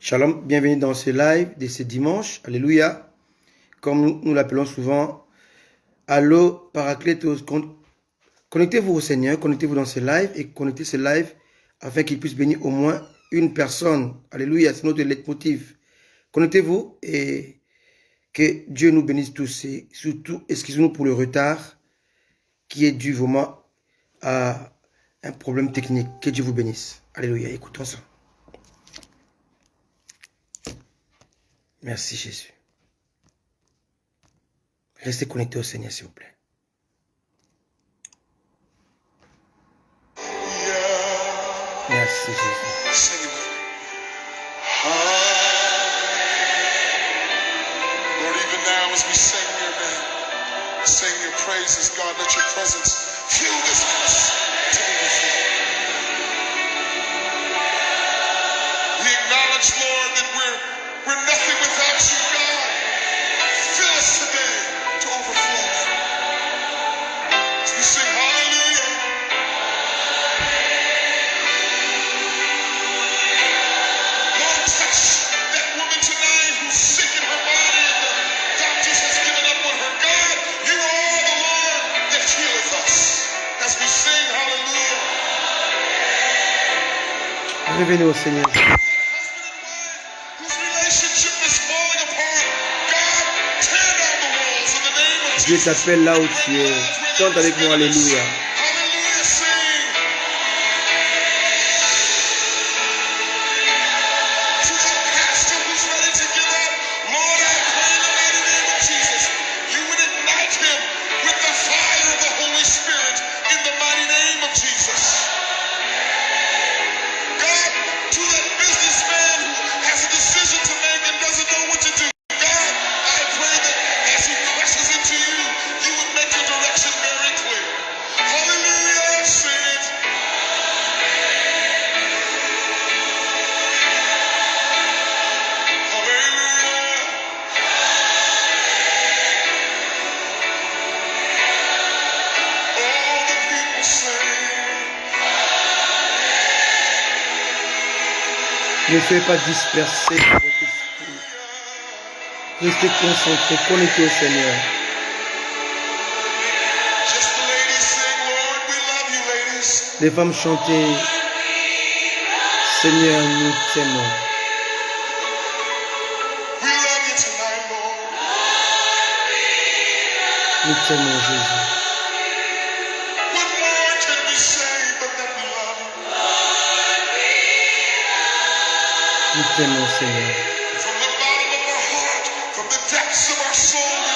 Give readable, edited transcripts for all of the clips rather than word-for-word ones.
Shalom, bienvenue dans ce live de ce dimanche. Alléluia. Comme nous l'appelons souvent, Allo Paracletos. Connectez-vous au Seigneur, connectez-vous dans ce live et connectez ce live afin qu'il puisse bénir au moins une personne. Alléluia, c'est notre leitmotiv. Connectez-vous et que Dieu nous bénisse tous. Et surtout, excusez-nous pour le retard qui est dû vraiment à un problème technique. Que Dieu vous bénisse. Alléluia, écoutons ça. Merci Jésus. Restez connectés au Seigneur, s'il vous plaît. Merci Jésus. Lord, even now as we sing your name, sing your praises, God, let your presence fill this house to overflow. We acknowledge, Lord, that we're nothing without you, God. Fill us today to overflow. As we sing hallelujah. Lord, touch that woman tonight who's sick in her body and the doctors has given up on her. God, you are the Lord that healeth us. As we sing hallelujah. Revenez au Seigneur. Whose relationship is falling apart. God, tear down the walls in the name of Dieu Jesus. t'appelle là où tu es. Chante avec moi, alléluia. Hallelujah, sing. To that pastor who's ready to give up, Lord, I pray in the mighty name of Jesus, you would ignite him with the fire of the Holy Spirit in the mighty name of Jesus. God, to that businessman who has a decision to make and doesn't know what to do, God, I pray that as he presses into you, you would make your direction very clear. Hallelujah, sing it. Hallelujah. All the people sing. Ne soyez pas dispersés par votre esprit. Restez concentrés, connectés au Seigneur. Just the ladies sing, Lord, we love you, ladies. Les femmes chantaient, Seigneur, nous t'aimons. We love you tonight, Lord. Nous t'aimons, Jésus. What more can we say but that we love you? Nous t'aimons, Seigneur. From the bottom of our heart, from the depths of our soul, we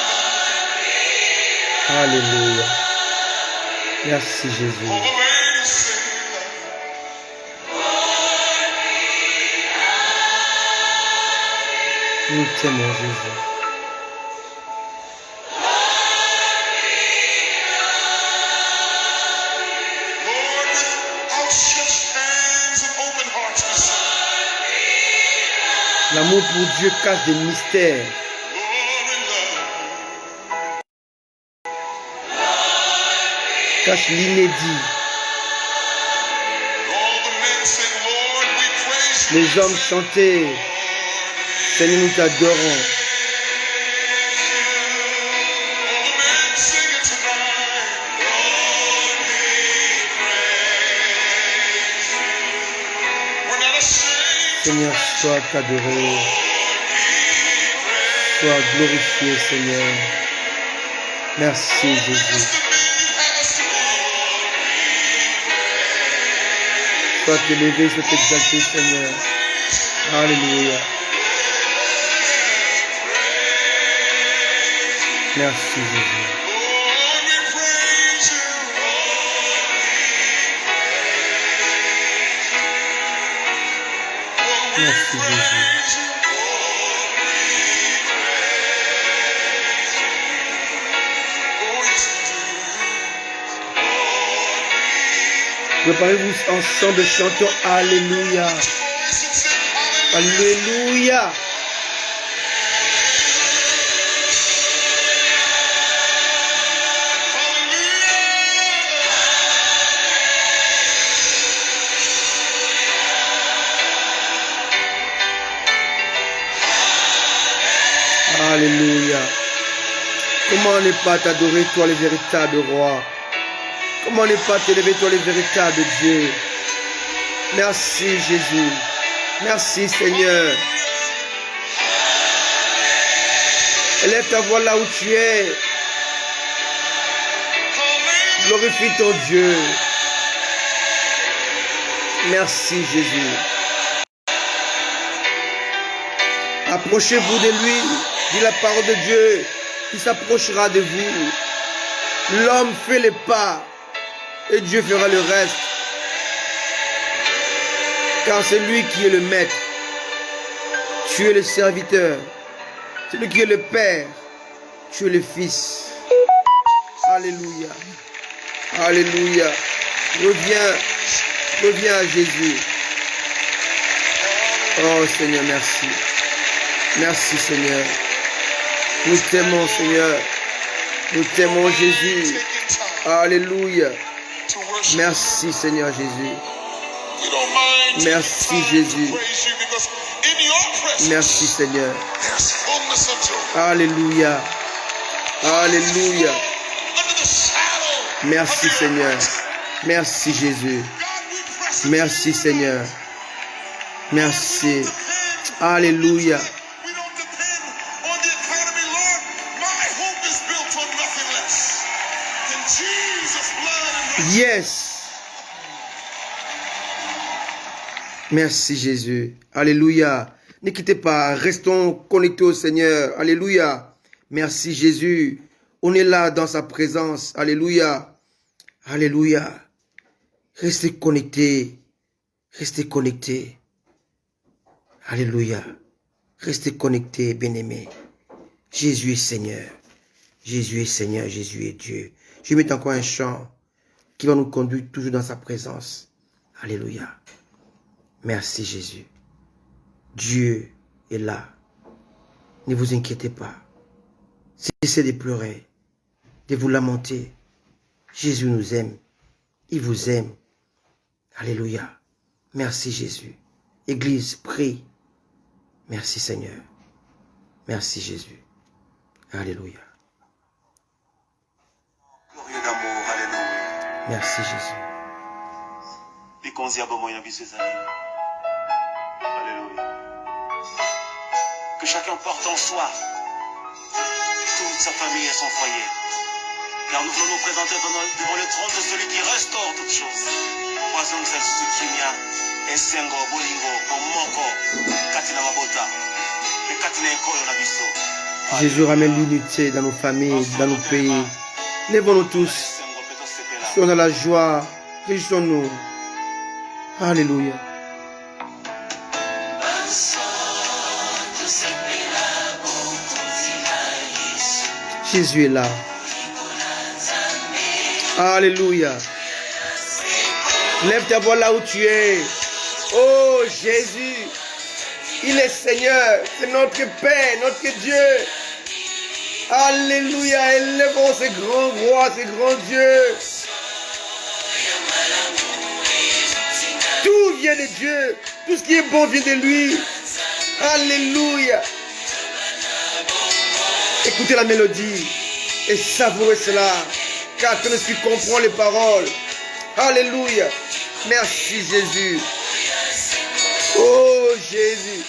love Alléluia. Merci, you. Jésus. All the ladies sing, we love you. Nous t'aimons, Jésus. Lord, with outstretched hands and open hearts, we sing. L'amour pour Dieu cache des mystères. Lord, we love you. Cache l'inédit. All the men sing, Lord, we praise you. Les hommes chantaient, Seigneur, nous t'adorons. All the men sing it tonight. Lord, we praise you. We're not ashamed. Seigneur, sois adoré, sois glorifié, Seigneur. Merci, Jésus. Just the men you have us to be. Sois élevé, sois exalté, Seigneur. Alléluia. Merci, Jésus. Lord, we praise you. Lord, we Merci, praise Jésus. you. Oh, yes, we do. Préparez-vous ensemble, chantons Alléluia. Lift your voice and sing hallelujah. Alléluia. Hallelujah. Alléluia. Comment ne pas t'adorer, toi, le véritable roi? Comment ne pas t'élever, toi, le véritable Dieu? Merci, Jésus. Merci, Seigneur. Élève ta voix là où tu es. Glorifie ton Dieu. Merci, Jésus. Approchez-vous de lui, dit la parole de Dieu. Il s'approchera de vous. L'homme fait les pas et Dieu fera le reste. Car c'est lui qui est le maître. Tu es le serviteur. C'est lui qui est le Père. Tu es le Fils. Alléluia. Alléluia. Reviens à Jésus. Oh Seigneur, merci. Merci Seigneur. Nous t'aimons Seigneur. Nous t'aimons Jésus. Alléluia. Merci Seigneur Jésus. Merci Jésus. Merci Seigneur. Alléluia. Alléluia. Merci Seigneur. Merci Jésus. Merci Seigneur. Merci. Alléluia. Yes. Merci Jésus. Alléluia. Ne quittez pas. Restons connectés au Seigneur. Alléluia. Merci Jésus. On est là dans sa présence. Alléluia. Alléluia. Restez connectés. Restez connectés. Alléluia. Restez connectés, bien-aimés. Jésus est Seigneur. Jésus est Seigneur. Jésus est Dieu. Je vais mettre encore un chant qui va nous conduire toujours dans sa présence. Alléluia. Merci Jésus. Dieu est là. Ne vous inquiétez pas. Cessez de pleurer, de vous lamenter. Jésus nous aime. Il vous aime. Alléluia. Merci Jésus. Église, prie. Merci Seigneur. Merci Jésus. Alléluia. Glorieux d'amour, alléluia. Merci Jésus. Alléluia. Que chacun porte en soi toute sa famille et son foyer. Car nous voulons nous présenter devant le trône de celui qui restaure toutes choses. Poison Kimia, Esengo, Bolingo, Bomoko, Katina Mabota, et Katina Ekolo Nabiso. Jésus ramène l'unité dans nos familles, dans nos pays. Lèvons-nous tous. Soyons dans la joie. Réjouissons-nous. Alléluia. Jésus est là. Alléluia. Lève ta voix là où tu es. Oh Jésus. Il est Seigneur. C'est notre Père, notre Dieu. Alléluia. Élevons ce grand roi, ce grand Dieu. Tout vient de Dieu. Tout ce qui est bon vient de lui. Alléluia. Écoutez la mélodie et savourez cela, car ton esprit comprend les paroles. Alléluia. Merci Jésus. Oh Jésus.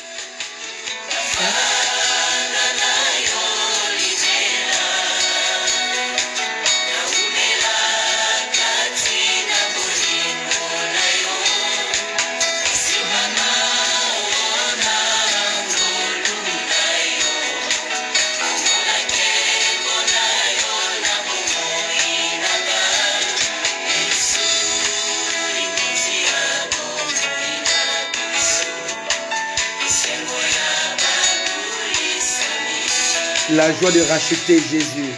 La joie de racheter Jésus.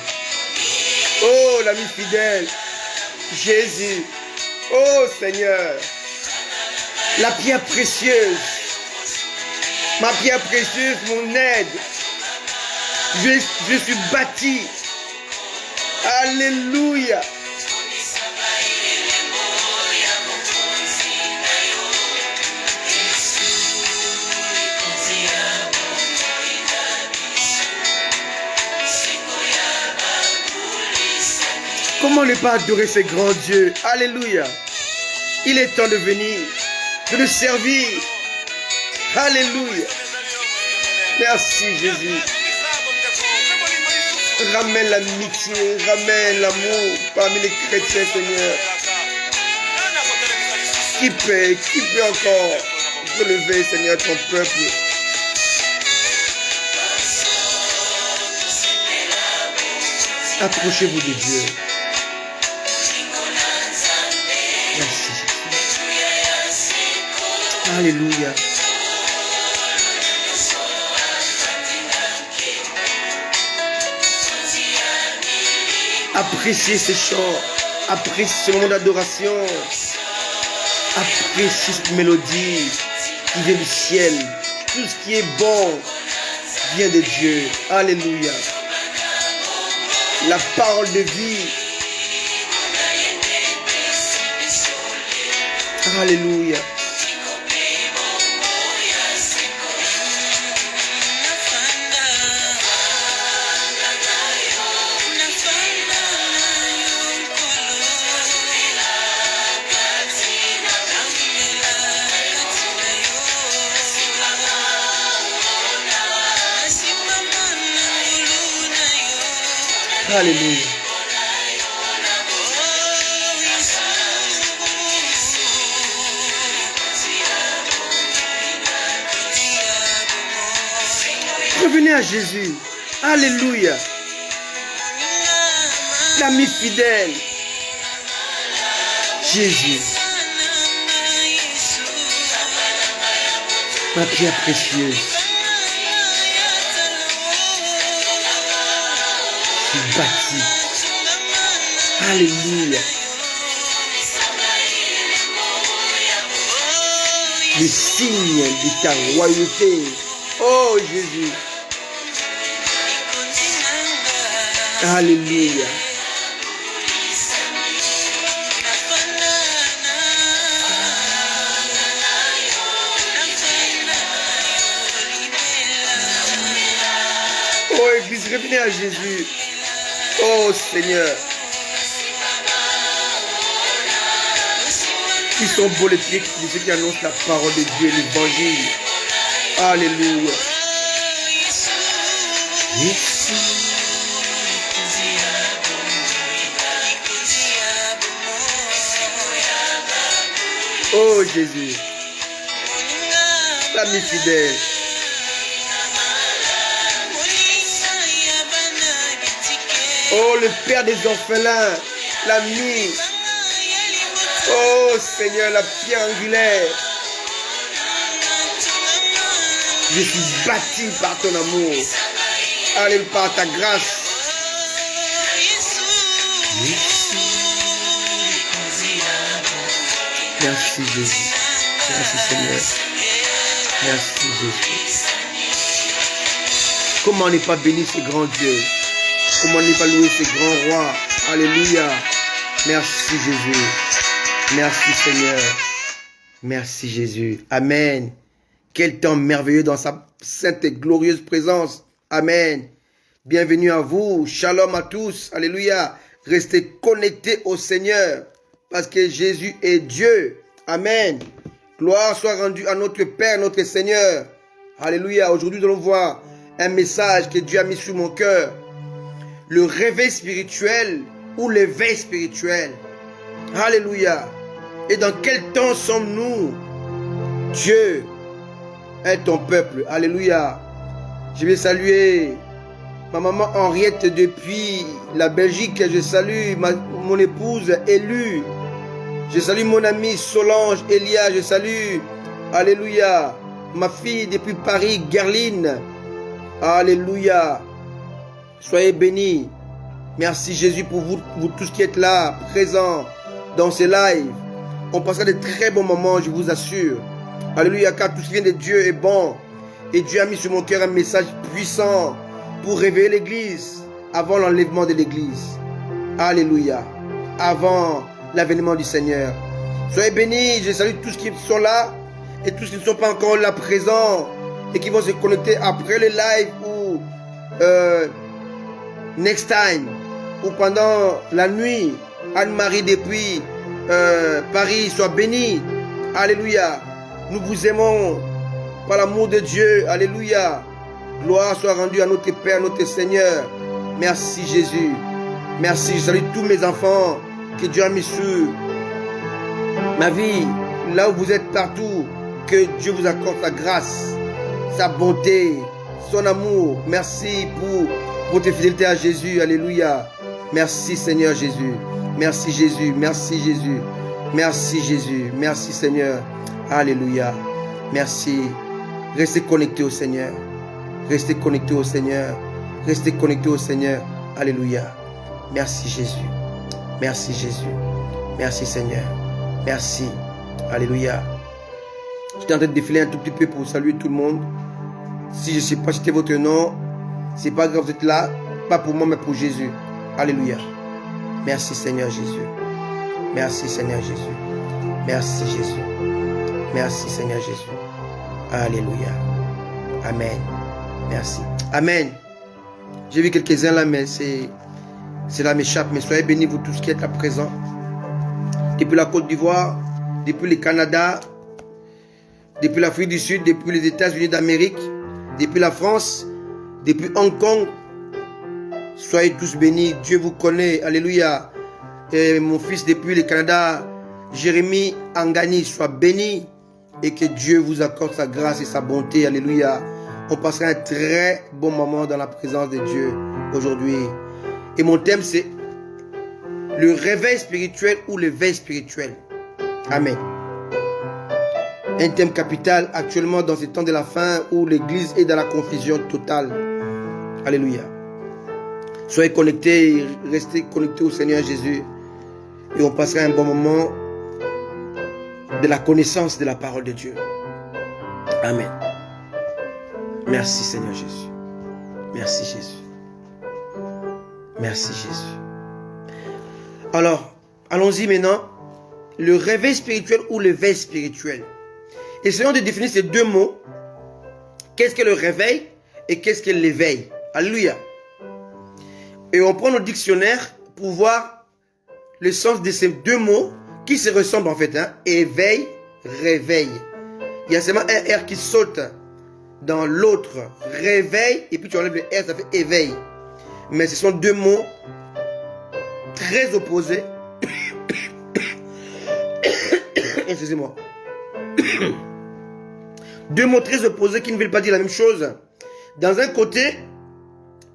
Oh, l'ami fidèle. Jésus. Oh, Seigneur. La pierre précieuse. Ma pierre précieuse, mon aide. Je suis bâti. Alléluia. Comment ne pas adorer ce grand Dieu? Alléluia. Il est temps de venir, de le servir. Alléluia. Merci Jésus. Ramène l'amitié, ramène l'amour parmi les chrétiens, Seigneur. Qui peut encore relever, Seigneur, ton peuple? Approchez-vous de Dieu. Merci Jésus. Alléluia. Appréciez ces chants, appréciez ce moment d'adoration, appréciez cette mélodie qui vient du ciel. Tout ce qui est bon vient de Dieu. Alléluia. La parole de vie. Alléluia. Alléluia. Revenez à Jésus. Alléluia. L'ami fidèle. Jésus. Ma pierre précieuse. Bâti. Alléluia. Le signe de ta royauté. Oh Jésus. Alléluia. Oh Église, revenez à Jésus. Oh Seigneur, qui sont beaux les pieds de ceux qui annoncent la parole de Dieu, l'évangile. Alléluia. Oh Jésus, l'ami fidèle. Oh, le Père des orphelins, l'ami. Oh, Seigneur, la pierre angulaire. Je suis bâti par ton amour. Alléluia, par ta grâce. Merci Jésus. Merci Seigneur. Merci Jésus. Comment ne pas bénir ce grand Dieu? Comment ne pas louer ce grand roi? Alléluia. Merci Jésus. Merci Seigneur. Merci Jésus. Amen. Quel temps merveilleux dans sa sainte et glorieuse présence. Amen. Bienvenue à vous. Shalom à tous. Alléluia. Restez connectés au Seigneur parce que Jésus est Dieu. Amen. Gloire soit rendue à notre Père, notre Seigneur. Alléluia. Aujourd'hui, nous allons voir un message que Dieu a mis sur mon cœur. Le réveil spirituel ou l'éveil spirituel. Alléluia. Et dans quel temps sommes-nous? Dieu est ton peuple. Alléluia. Je vais saluer ma maman Henriette depuis la Belgique. Je salue mon épouse Élue. Je salue mon ami Solange Elia. Je salue, alléluia, ma fille depuis Paris, Gerline. Alléluia. Soyez bénis. Merci Jésus pour vous tous qui êtes là, présents dans ces lives. On passera de très bons moments, je vous assure. Alléluia, car tout ce qui vient de Dieu est bon. Et Dieu a mis sur mon cœur un message puissant pour réveiller l'église avant l'enlèvement de l'église. Alléluia. Avant l'avènement du Seigneur. Soyez bénis. Je salue tous ceux qui sont là et tous qui ne sont pas encore là présents et qui vont se connecter après le live ou next time. ou pendant la nuit, Anne-Marie depuis Paris, sois bénie. Alléluia. Nous vous aimons par l'amour de Dieu. Alléluia. Gloire soit rendue à notre Père, notre Seigneur. Merci Jésus. Merci. Je salue tous mes enfants que Dieu a mis sur ma vie. Là où vous êtes partout, que Dieu vous accorde sa grâce, sa bonté, son amour. Merci pour votre fidélité à Jésus. Alléluia. Merci Seigneur Jésus. Merci Jésus. Merci Jésus. Merci Jésus. Merci Seigneur. Alléluia. Merci. Restez connectés au Seigneur. Restez connectés au Seigneur. Restez connectés au Seigneur. Alléluia. Merci Jésus. Merci Jésus. Merci Seigneur. Merci. Alléluia. J'étais en train de défiler un tout petit peu pour saluer tout le monde. Si je ne sais pas citer votre nom, c'est pas grave, vous êtes là. Pas pour moi, mais pour Jésus. Alléluia. Merci Seigneur Jésus. Merci Seigneur Jésus. Merci Jésus. Merci Seigneur Jésus. Alléluia. Amen. Merci. Amen. J'ai vu quelques-uns là, mais cela m'échappe. Mais soyez bénis, vous tous qui êtes là présents. Depuis la Côte d'Ivoire, depuis le Canada, depuis l'Afrique du Sud, depuis les États-Unis d'Amérique, depuis la France, depuis Hong Kong. Soyez tous bénis. Dieu vous connaît. Alléluia. Et mon fils depuis le Canada, Jérémie Angani, sois béni. Et que Dieu vous accorde sa grâce et sa bonté. Alléluia. On passera un très bon moment dans la présence de Dieu aujourd'hui. Et mon thème c'est le réveil spirituel ou l'éveil spirituel. Amen. Un thème capital actuellement dans ce temps de la fin où l'église est dans la confusion totale. Alléluia. Soyez connectés, restez connectés au Seigneur Jésus. Et on passera un bon moment de la connaissance de la parole de Dieu. Amen. Merci Seigneur Jésus. Merci Jésus. Merci Jésus. Alors, allons-y maintenant. Le réveil spirituel ou l'éveil spirituel. Essayons de définir ces deux mots. Qu'est-ce que le réveil et qu'est-ce que l'éveil? Alléluia. Et on prend nos dictionnaires pour voir le sens de ces deux mots qui se ressemblent en fait. Éveil, réveil. Il y a seulement un R qui saute dans l'autre. Réveil, et puis tu enlèves le R, ça fait éveil. Mais ce sont deux mots très opposés. Excusez-moi. Deux mots très opposés qui ne veulent pas dire la même chose. Dans un côté,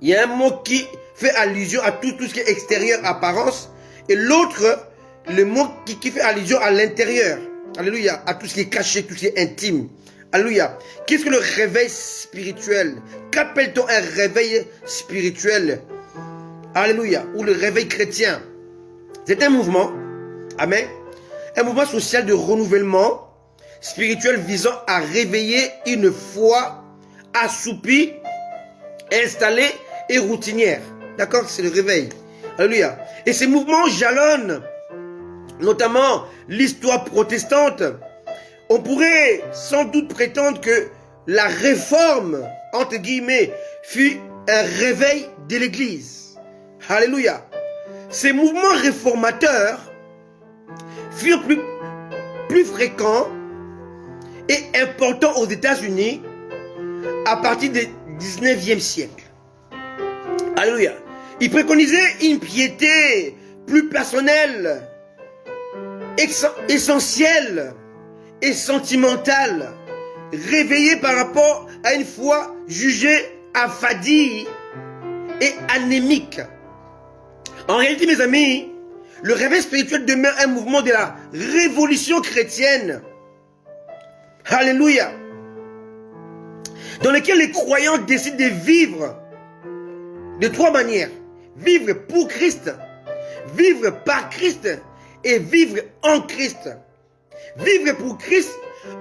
il y a un mot qui fait allusion à tout ce qui est extérieur, apparence. Et l'autre, le mot qui fait allusion à l'intérieur. Alléluia. À tout ce qui est caché, tout ce qui est intime. Alléluia. Qu'est-ce que le réveil spirituel? Qu'appelle-t-on un réveil spirituel? Alléluia. Ou le réveil chrétien. C'est un mouvement. Amen. Un mouvement social de renouvellement spirituel visant à réveiller une foi assoupie, installée et routinière. D'accord? C'est le réveil. Alléluia. Et ces mouvements jalonnent notamment l'histoire protestante. On pourrait sans doute prétendre que la réforme, entre guillemets, fut un réveil de l'Église. Alléluia. Ces mouvements réformateurs furent plus fréquents et importants aux États-Unis à partir du 19e siècle. Alléluia. Ils préconisaient une piété plus personnelle, essentielle et sentimentale, réveillée par rapport à une foi jugée affadie et anémique. En réalité, mes amis, le réveil spirituel demeure un mouvement de la révolution chrétienne. Alléluia. Dans lequel les croyants décident de vivre de trois manières. Vivre pour Christ, vivre par Christ et vivre en Christ. Vivre pour Christ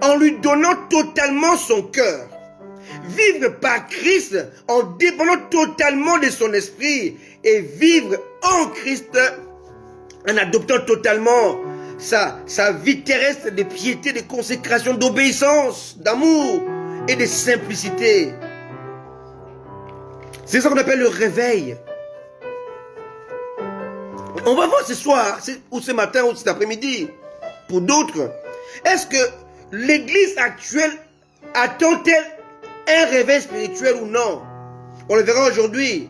en lui donnant totalement son cœur. Vivre par Christ en dépendant totalement de son esprit. Et vivre en Christ en adoptant totalement sa vie terrestre de piété, de consécration, d'obéissance, d'amour et de simplicité. C'est ça qu'on appelle le réveil. On va voir ce soir, ou ce matin, ou cet après-midi, pour d'autres. Est-ce que l'église actuelle attend-elle un réveil spirituel ou non? On le verra aujourd'hui.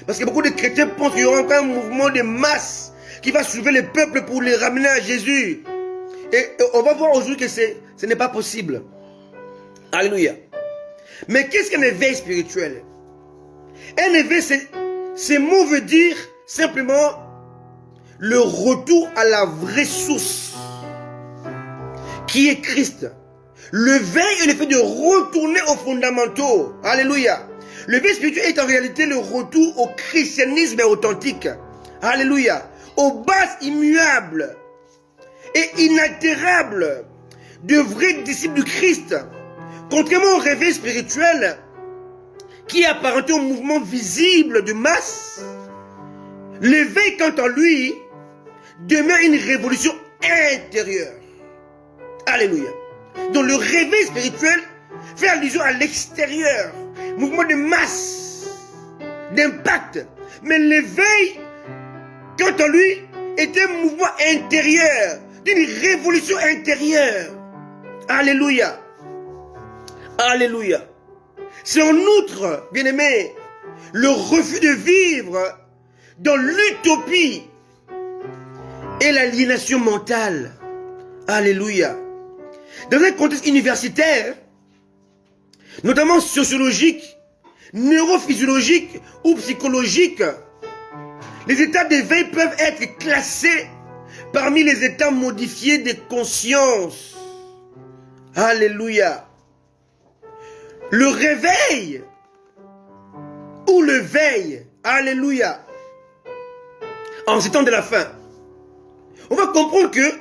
Parce que beaucoup de chrétiens pensent qu'il y aura encore un mouvement de masse qui va soulever les peuples pour les ramener à Jésus. Et on va voir aujourd'hui que ce n'est pas possible. Alléluia. Mais qu'est-ce qu'un éveil spirituel? Un éveil, ce mot veut dire simplement le retour à la vraie source, qui est Christ. L'éveil est le fait de retourner aux fondamentaux. Alléluia. L'éveil spirituel est en réalité le retour au christianisme authentique. Alléluia. Aux bases immuables et inaltérables de vrais disciples du Christ. Contrairement au réveil spirituel qui est apparenté au mouvement visible de masse, l'éveil quant à lui demeure une révolution intérieure. Alléluia. Donc le réveil spirituel fait allusion à l'extérieur, mouvement de masse, d'impact. Mais l'éveil, quant à lui, est un mouvement intérieur, d'une révolution intérieure. Alléluia. Alléluia. C'est en outre, bien-aimé, le refus de vivre dans l'utopie et l'aliénation mentale. Alléluia. Dans un contexte universitaire, notamment sociologique, neurophysiologique ou psychologique, les états d'éveil peuvent être classés parmi les états modifiés de conscience. Alléluia. Le réveil ou le veille, alléluia, en ces temps de la fin, on va comprendre que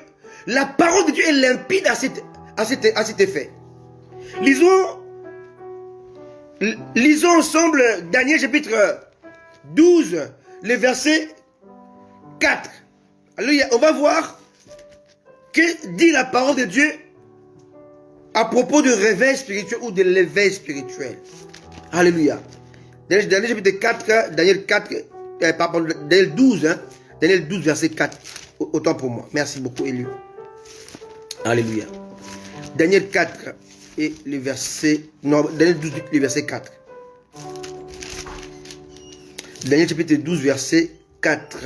la parole de Dieu est limpide à cet effet. Lisons ensemble Daniel chapitre 12, le verset 4. Alléluia. On va voir que dit la parole de Dieu à propos du réveil spirituel ou de l'éveil spirituel. Alléluia. Daniel chapitre 4, Daniel 4, Daniel 12, Daniel 12, verset 4. Autant pour moi. Merci beaucoup, Élu. Alléluia. Daniel 4 et le verset... Non, Daniel 12, le verset 4. Daniel chapitre 12, verset 4.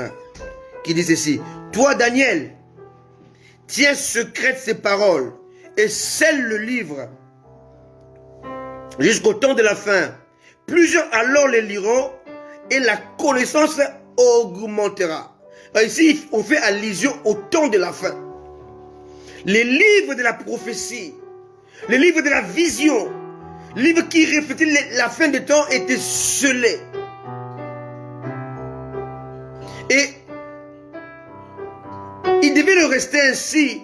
Qui dit ceci. Toi, Daniel, tiens secrète ces paroles et scelle le livre jusqu'au temps de la fin. Plusieurs alors les liront et la connaissance augmentera. Alors ici, on fait allusion au temps de la fin. Les livres de la prophétie, les livres de la vision, les livres qui reflétaient la fin des temps étaient scellés. Et il devait le rester ainsi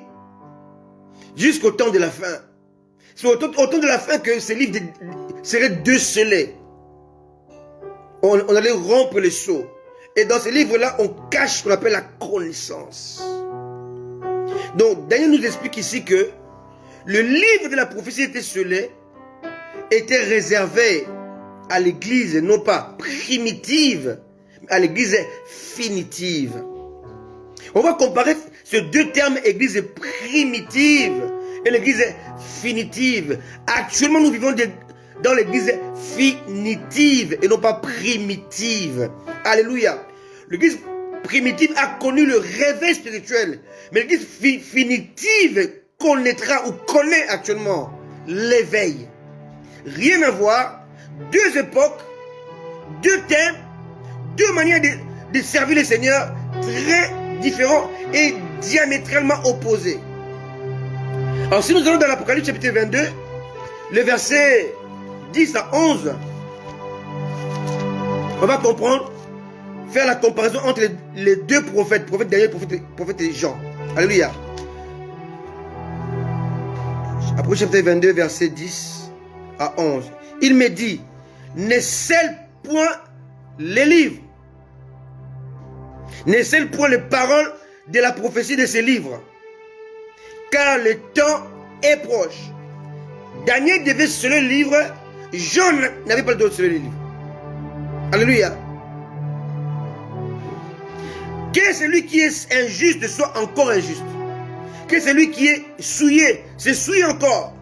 jusqu'au temps de la fin. C'est au temps de la fin que ces livres seraient décelés. On allait rompre les sceaux. Et dans ces livres-là, on cache ce qu'on appelle la connaissance. Donc, Daniel nous explique ici que le livre de la prophétie était scellé, était réservé à l'église, non pas primitive, mais à l'église finitive. On va comparer ces deux termes, église primitive et l'église finitive. Actuellement, nous vivons dans l'église finitive et non pas primitive. Alléluia. L'église primitive a connu le réveil spirituel, mais l'église finitive connaîtra ou connaît actuellement l'éveil. Rien à voir, deux époques, deux thèmes, deux manières de servir le Seigneur très différents et diamétralement opposés. Alors si nous allons dans l'Apocalypse chapitre 22, le verset 10 à 11, on va comprendre, faire la comparaison entre les deux prophètes, prophète Daniel, prophète Jean. Alléluia. Apocalypse chapitre 22, verset 10 à 11. Il me dit, ne scelle point les livres, ne scelle point les paroles de la prophétie de ces livres, car le temps est proche. Daniel devait sceller le livre, Jean n'avait pas le droit de sceller le livre. Alléluia. Que celui qui est injuste soit encore injuste. Que celui qui est souillé se souille encore.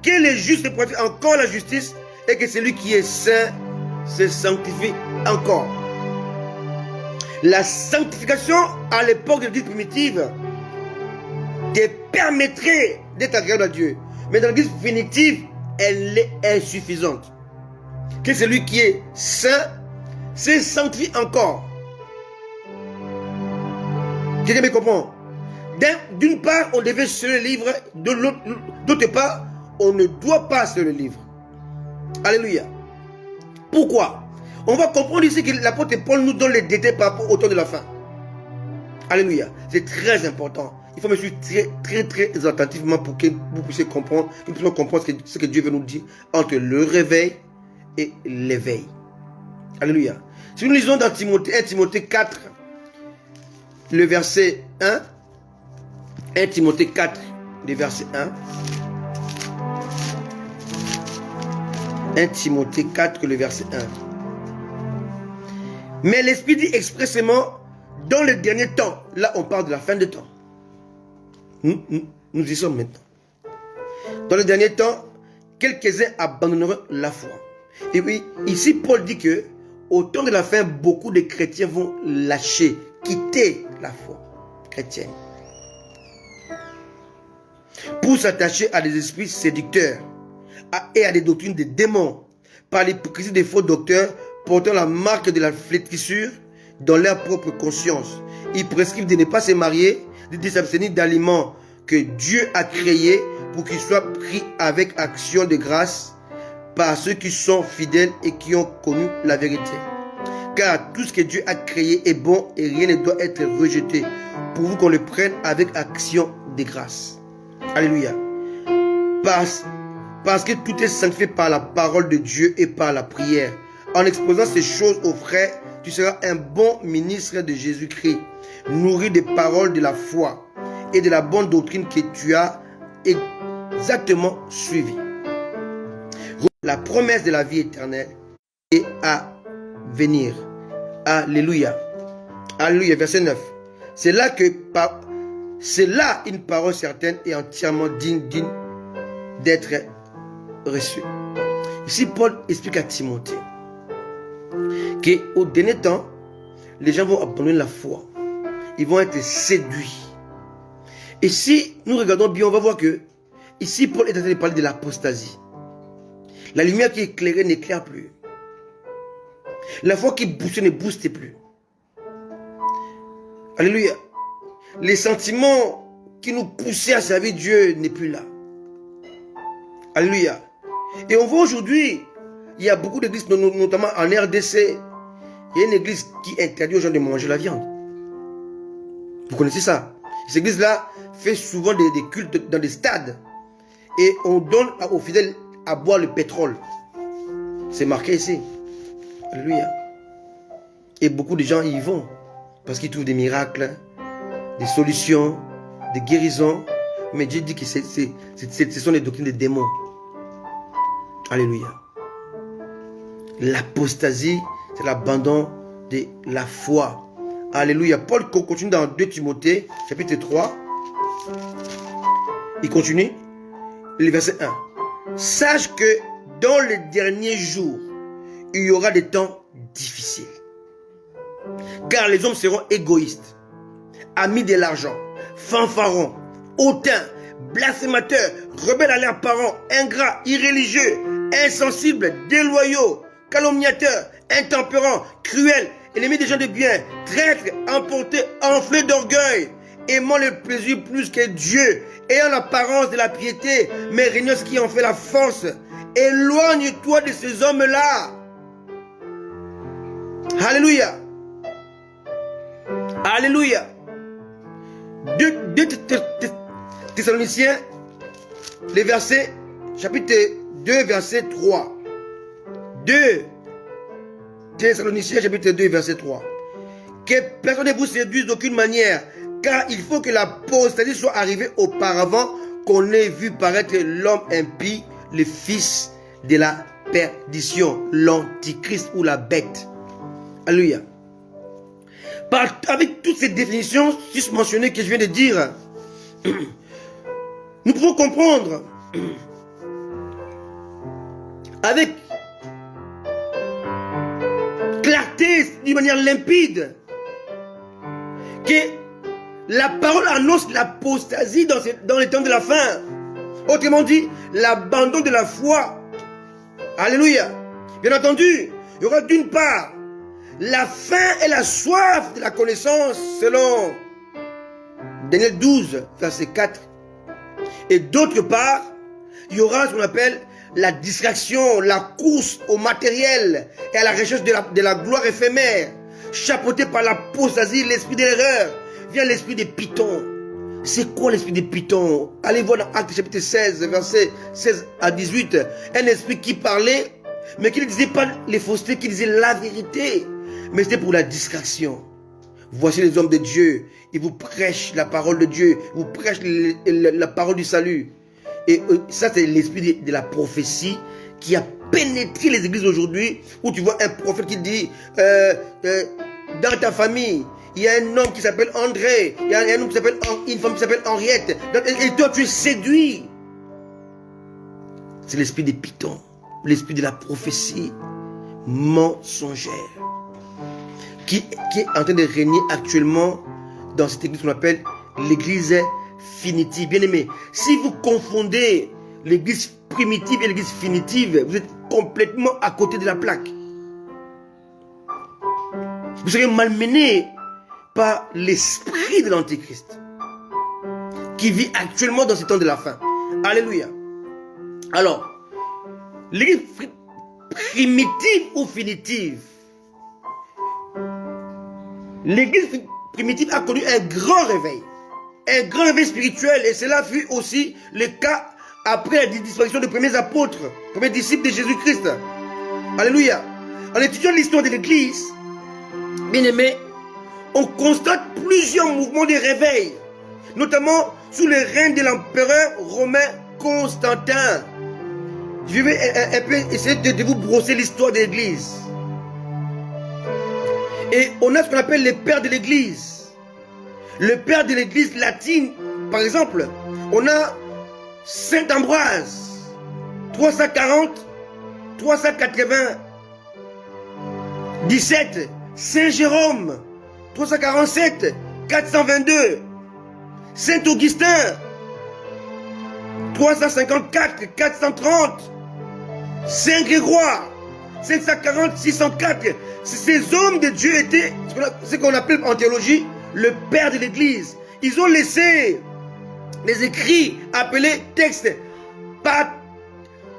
Que les justes pratiquent encore la justice. Et que celui qui est saint se sanctifie encore. La sanctification à l'époque de l'Église primitive te permettrait d'être agréable à Dieu. Mais dans l'Église définitive, elle est insuffisante. Que celui qui est saint se sanctifie encore. Quelqu'un me comprend? D'une part, on devait se le livre, d'autre part, on ne doit pas se le livre. Alléluia. Pourquoi? On va comprendre ici que l'apôtre Paul nous donne les détails par rapport au temps de la fin. Alléluia. C'est très important. Il faut me suivre très attentivement pour que vous puissiez comprendre, que nous puissions comprendre ce que Dieu veut nous dire entre le réveil et l'éveil. Alléluia. Si nous lisons dans 1 Timothée 4, le verset 1, 1 Timothée 4, le verset 1. 1 Timothée 4, le verset 1. Mais l'Esprit dit expressément, dans le dernier temps, là on parle de la fin des temps. Nous y sommes maintenant. Dans le dernier temps, quelques-uns abandonneront la foi. Et oui, ici Paul dit que au temps de la fin, beaucoup de chrétiens vont lâcher, quitter la foi chrétienne pour s'attacher à des esprits séducteurs et à des doctrines de démons, par l'hypocrisie des faux docteurs portant la marque de la flétrissure dans leur propre conscience. Ils prescrivent de ne pas se marier, de s'abstenir d'aliments que Dieu a créés pour qu'ils soient pris avec action de grâce par ceux qui sont fidèles et qui ont connu la vérité. Car tout ce que Dieu a créé est bon et rien ne doit être rejeté, pour qu'on le prenne avec action de grâce. Alléluia. Parce que tout est sanctifié par la parole de Dieu et par la prière. En exposant ces choses aux frères, tu seras un bon ministre de Jésus-Christ, nourri des paroles de la foi et de la bonne doctrine que tu as exactement suivie. La promesse de la vie éternelle est à venir. Alléluia. Alléluia. Verset 9. C'est là une parole certaine et entièrement digne d'être reçue. Ici, Paul explique à Timothée qu'au dernier temps, les gens vont abandonner la foi. Ils vont être séduits. Et si nous regardons bien, on va voir que ici, Paul est en train de parler de l'apostasie. La lumière qui éclairait n'éclaire plus. La foi qui boostait ne booste plus. Alléluia. Les sentiments qui nous poussaient à servir Dieu n'est plus là. Alléluia. Et on voit aujourd'hui, il y a beaucoup d'églises, notamment en RDC, il y a une église qui interdit aux gens de manger la viande. Vous connaissez ça? Cette église-là fait souvent des cultes dans des stades. Et on donne aux fidèles à boire le pétrole. C'est marqué ici. Alléluia. Et beaucoup de gens y vont. Parce qu'ils trouvent des miracles, des solutions, des guérisons. Mais Dieu dit que ce sont des doctrines de démons. Alléluia. L'apostasie, c'est l'abandon de la foi. Alléluia. Paul continue dans 2 Timothée, chapitre 3. Il continue. Le verset 1. Sache que dans les derniers jours, il y aura des temps difficiles. Car les hommes seront égoïstes, amis de l'argent, fanfarons, hautains, blasphémateurs, rebelles à leurs parents, ingrats, irréligieux, insensibles, déloyaux, calomniateurs, intempérants, cruels, ennemis des gens de bien, traîtres, emportés, enflés d'orgueil, aimant le plaisir plus que Dieu, ayant l'apparence de la piété, mais régnant ce qui en fait la force. Éloigne-toi de ces hommes-là. Alléluia. Alléluia. 2 Thessaloniciens, les versets, chapitre 2, verset 3. 2 Thessaloniciens, chapitre 2, verset 3. Que personne ne vous séduise d'aucune manière, car il faut que l'apostasie soit arrivée auparavant qu'on ait vu paraître l'homme impie, le fils de la perdition, l'antichrist ou la bête. Alléluia. Avec toutes ces définitions juste mentionnées que je viens de dire, nous pouvons comprendre avec clarté, d'une manière limpide, que la parole annonce l'apostasie dans les temps de la fin. Autrement dit, l'abandon de la foi. Alléluia. Bien entendu, il y aura d'une part la faim et la soif de la connaissance, selon Daniel 12, verset 4. Et d'autre part, il y aura ce qu'on appelle la distraction, la course au matériel et à la recherche de la gloire éphémère, chapeauté par l'apostasie, l'esprit de l'erreur. Vient l'esprit de Python. C'est quoi l'esprit de Python? Allez voir dans Actes chapitre 16, verset 16 à 18. Un esprit qui parlait, mais qui ne disait pas les faussetés, qui disait la vérité. Mais c'était pour la distraction. Voici les hommes de Dieu. Ils vous prêchent la parole de Dieu. Ils vous prêchent la parole du salut. Et ça, c'est l'esprit de la prophétie qui a pénétré les églises aujourd'hui, où tu vois un prophète qui dit dans ta famille, il y a un homme qui s'appelle André, il y a un homme qui s'appelle une femme qui s'appelle Henriette, et toi tu es séduit. C'est l'esprit des Python, l'esprit de la prophétie mensongère, qui est en train de régner actuellement dans cette église qu'on appelle l'église finitive. Bien aimé, si vous confondez l'église primitive et l'église finitive, vous êtes complètement à côté de la plaque. Vous serez malmené par l'esprit de l'Antéchrist qui vit actuellement dans ce temps de la fin. Alléluia. Alors, l'église primitive ou finitive, l'église primitive a connu un grand réveil spirituel, et cela fut aussi le cas après la disparition des premiers apôtres, premiers disciples de Jésus-Christ. Alléluia. En étudiant l'histoire de l'église, bien aimé, on constate plusieurs mouvements de réveil, notamment sous le règne de l'empereur romain Constantin. Je vais un peu essayer de vous brosser l'histoire de l'église. Et on a ce qu'on appelle les pères de l'église. Le père de l'église latine, par exemple, on a Saint Ambroise, 340, 397, Saint Jérôme, 347, 422, Saint Augustin, 354, 430, Saint Grégoire, 540, 604. Ces hommes de Dieu étaient ce qu'on appelle en théologie le père de l'église. Ils ont laissé les écrits appelés textes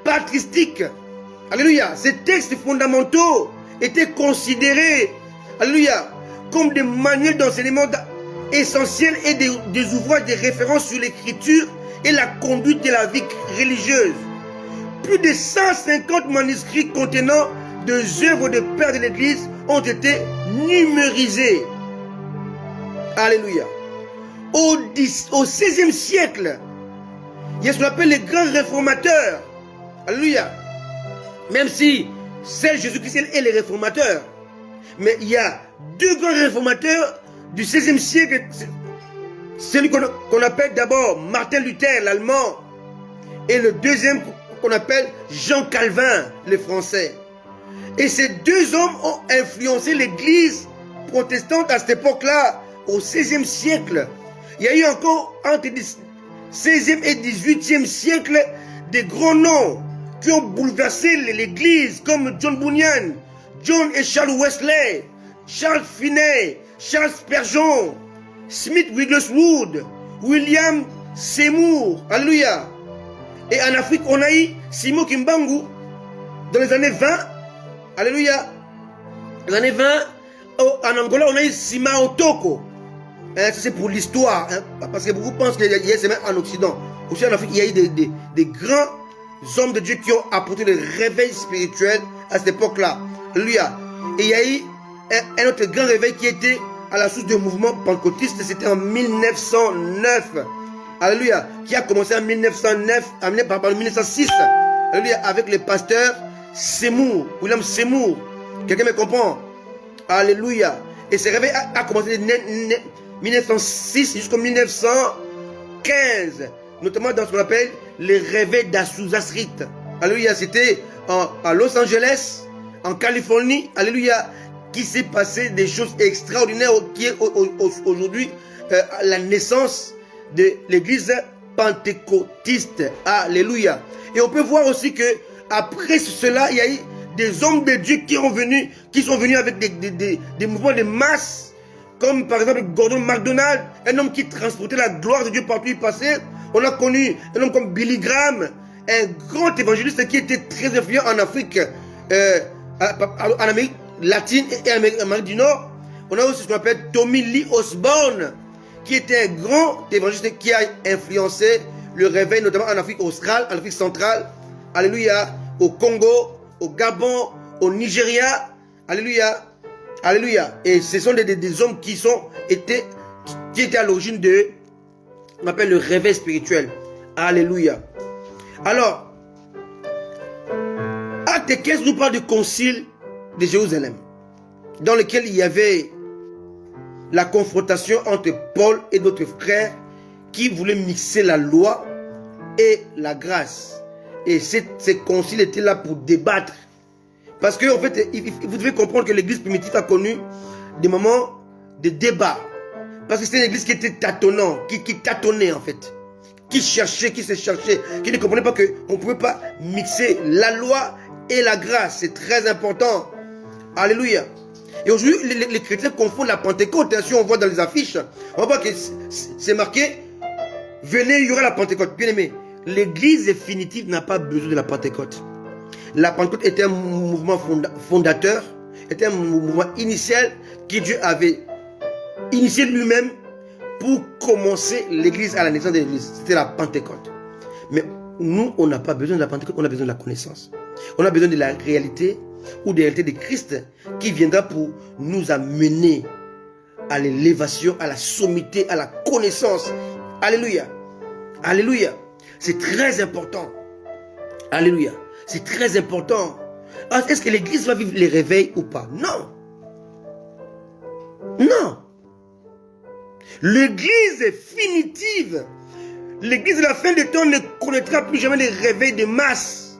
patristiques. Alléluia. Ces textes fondamentaux étaient considérés, alléluia, comme des manuels d'enseignement essentiels et des ouvrages de référence sur l'écriture et la conduite de la vie religieuse. Plus de 150 manuscrits contenant des œuvres de pères de l'église ont été numérisés. Alléluia. Au XVIe siècle, il y a ce qu'on appelle les grands réformateurs. Alléluia. Même si c'est Jésus-Christ et les réformateurs, mais il y a deux grands réformateurs du XVIe siècle. Celui qu'on appelle d'abord Martin Luther, l'allemand, et le deuxième qu'on appelle Jean Calvin, le français. Et ces deux hommes ont influencé l'église protestante à cette époque-là, au XVIe siècle. Il y a eu encore entre le XVIe et XVIIIe siècle des grands noms qui ont bouleversé l'église, comme John Bunyan, John et Charles Wesley, Charles Finney, Charles Spurgeon, Smith Wigglesworth, William Seymour. Alléluia. Et en Afrique, on a eu Simon Kimbangu dans les années 20. Alléluia. Les années 20, en Angola, on a eu Sima Otoko. Ça, c'est pour l'histoire. Parce que beaucoup pensent qu'il y a ces même en Occident. Aussi en Afrique, il y a eu des grands hommes de Dieu qui ont apporté le réveil spirituel à cette époque-là. Alléluia. Et il y a eu un autre grand réveil qui était à la source du mouvement pentecôtiste. C'était en 1909. Alléluia. Qui a commencé en 1909, en 1906. Alléluia. Avec le pasteur Seymour, William Seymour. Quelqu'un me comprend? Alléluia. Et ce réveil a commencé de 1906 jusqu'en 1915. Notamment dans ce qu'on appelle les réveils d'Azusa Street. Alléluia, c'était à Los Angeles, en Californie. Alléluia, qui s'est passé des choses extraordinaires qui est aujourd'hui la naissance de l'église pentecôtiste. Alléluia. Et on peut voir aussi que après cela, il y a eu des hommes de Dieu qui sont venus avec des mouvements de masse, comme par exemple Gordon MacDonald, un homme qui transportait la gloire de Dieu partout où il passait. On a connu un homme comme Billy Graham, un grand évangéliste qui était très influent en Afrique, en Amérique latine et Amérique du Nord. On a aussi ce qu'on appelle Tommy Lee Osborne, qui était un grand évangéliste qui a influencé le réveil, notamment en Afrique australe, en Afrique centrale, alléluia, au Congo, au Gabon, au Nigeria, alléluia, alléluia. Et ce sont des hommes qui étaient à l'origine de, on appelle le réveil spirituel, alléluia. Alors, Acte 15 nous parle du concile de Jérusalem, dans lequel il y avait la confrontation entre Paul et d'autres frères qui voulaient mixer la loi et la grâce. Et ces conciles étaient là pour débattre. Parce que, en fait, vous devez comprendre que l'église primitive a connu des moments de débat. Parce que c'était une église qui était tâtonnante, qui tâtonnait en fait. Qui cherchait, qui se cherchait, qui ne comprenait pas qu'on ne pouvait pas mixer la loi et la grâce. C'est très important. Alléluia. Et aujourd'hui, les chrétiens confondent la Pentecôte. Si on voit dans les affiches, on voit que c'est marqué « Venez, il y aura la Pentecôte ». Bien aimé, l'église définitive n'a pas besoin de la Pentecôte. La Pentecôte était un mouvement fondateur, était un mouvement initial que Dieu avait initié lui-même pour commencer l'église à la naissance de l'église. C'était la Pentecôte. Mais nous, on n'a pas besoin de la Pentecôte, on a besoin de la connaissance. On a besoin de la réalité ou des réalités de Christ qui viendra pour nous amener à l'élévation, à la sommité, à la connaissance. Alléluia. Alléluia. C'est très important. Alléluia. C'est très important. Alors, est-ce que l'église va vivre les réveils ou pas? Non. Non. L'église définitive, l'église de la fin des temps ne connaîtra plus jamais les réveils de masse.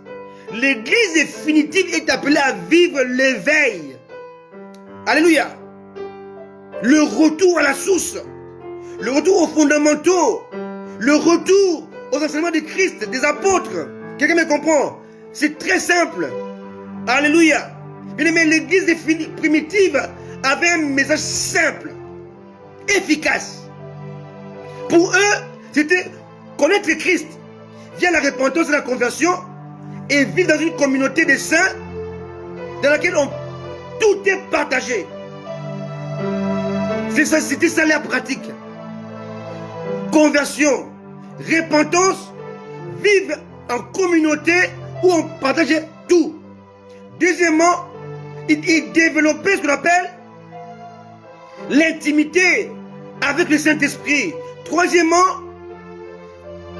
L'église définitive est appelée à vivre l'éveil. Alléluia. Le retour à la source. Le retour aux fondamentaux. Le retour aux enseignements de Christ, des apôtres. Quelqu'un me comprend? C'est très simple. Alléluia. Mais l'église primitive avait un message simple, efficace. Pour eux, c'était connaître Christ via la repentance et la conversion et vivre dans une communauté de saints dans laquelle tout est partagé. C'était ça la pratique. Conversion, repentance, vivre en communauté où on partageait tout. Deuxièmement, il développait ce qu'on appelle l'intimité avec le Saint-Esprit. Troisièmement,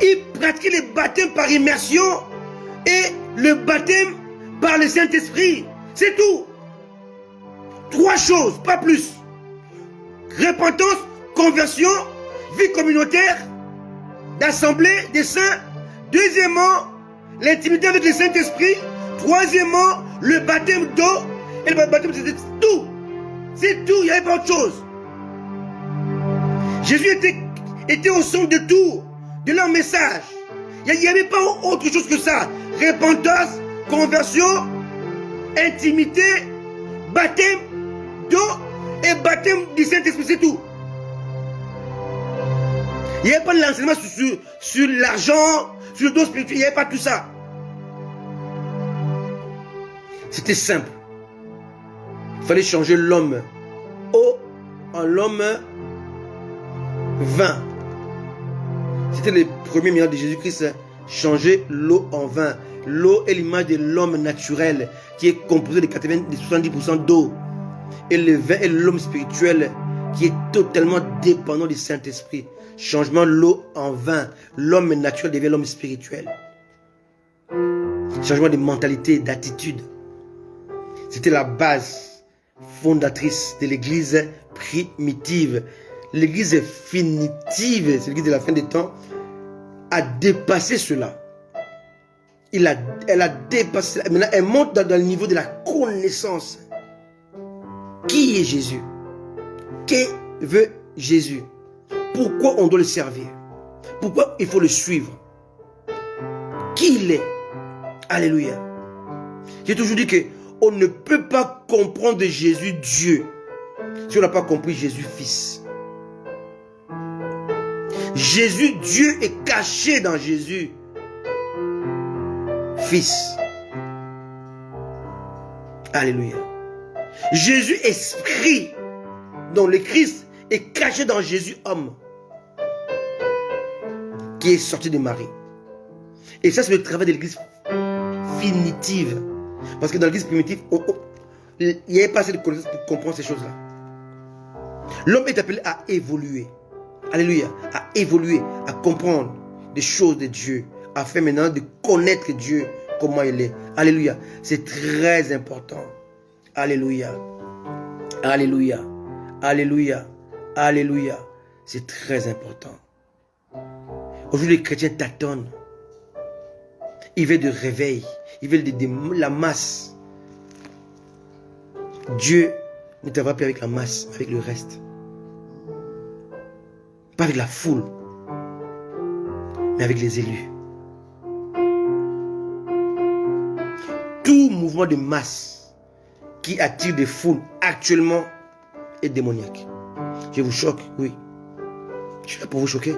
il pratiquait le baptême par immersion et le baptême par le Saint-Esprit. C'est tout. 3 choses, pas plus. Repentance, conversion, vie communautaire, d'assemblée des saints. Deuxièmement, l'intimité avec le Saint-Esprit. Troisièmement, le baptême d'eau. Et le baptême, c'était tout. C'est tout, il n'y avait pas autre chose. Jésus était au centre de tout, de leur message. Il n'y avait pas autre chose que ça. Repentance, conversion, intimité, baptême d'eau et baptême du Saint-Esprit, c'est tout. Il n'y avait pas de l'enseignement sur l'argent, sur le don spirituel, il n'y avait pas tout ça. C'était simple. Il fallait changer l'homme eau en l'homme vin. C'était le premier miracle de Jésus-Christ. Changer l'eau en vin. L'eau est l'image de l'homme naturel qui est composé de 70% d'eau. Et le vin est l'homme spirituel qui est totalement dépendant du Saint-Esprit. Changement l'eau en vin. L'homme naturel devient l'homme spirituel. Changement de mentalité, d'attitude. C'était la base fondatrice de l'église primitive. L'église finitive, c'est l'église de la fin des temps, a dépassé cela. Elle a dépassé. Maintenant, elle monte dans le niveau de la connaissance. Qui est Jésus? Que veut Jésus? Pourquoi on doit le servir? Pourquoi il faut le suivre? Qui il est? Alléluia. J'ai toujours dit qu'on ne peut pas comprendre Jésus Dieu si on n'a pas compris Jésus Fils. Jésus Dieu est caché dans Jésus Fils. Alléluia. Jésus Esprit, dont le Christ est caché dans Jésus Homme, qui est sorti de Marie. Et ça, c'est le travail de l'église finitive. Parce que dans l'église primitive, il n'y avait pas assez de connaissances pour comprendre ces choses-là. L'homme est appelé à évoluer. Alléluia. À évoluer, à comprendre des choses de Dieu, afin maintenant de connaître Dieu, comment il est. Alléluia. C'est très important. Alléluia. Alléluia. Alléluia. Alléluia. C'est très important. Aujourd'hui, les chrétiens tâtonnent. Ils veulent de réveil. Ils veulent de la masse. Dieu ne travaille plus avec la masse, mais avec le reste. Pas avec la foule, mais avec les élus. Tout mouvement de masse qui attire des foules actuellement est démoniaque. Je vous choque, oui. Je suis là pour vous choquer.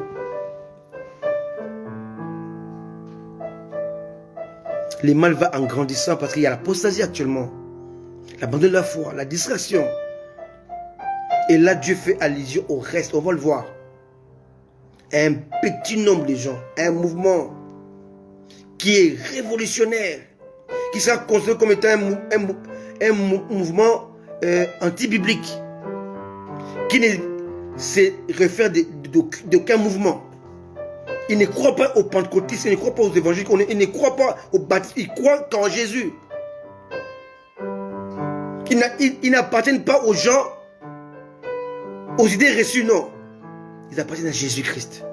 Le mal va en grandissant parce qu'il y a l'apostasie actuellement. L'abandon de la foi, la distraction. Et là, Dieu fait allusion au reste. On va le voir. Un petit nombre de gens, un mouvement qui est révolutionnaire, qui sera considéré comme étant un mouvement anti-biblique, qui ne se réfère d'aucun mouvement. Il ne croit pas aux pentecôtistes, il ne croit pas aux évangéliques, il ne croit pas aux baptistes, il croit qu'en Jésus. Ils n'appartiennent pas aux gens, aux idées reçues, non. Ils appartiennent à Jésus-Christ.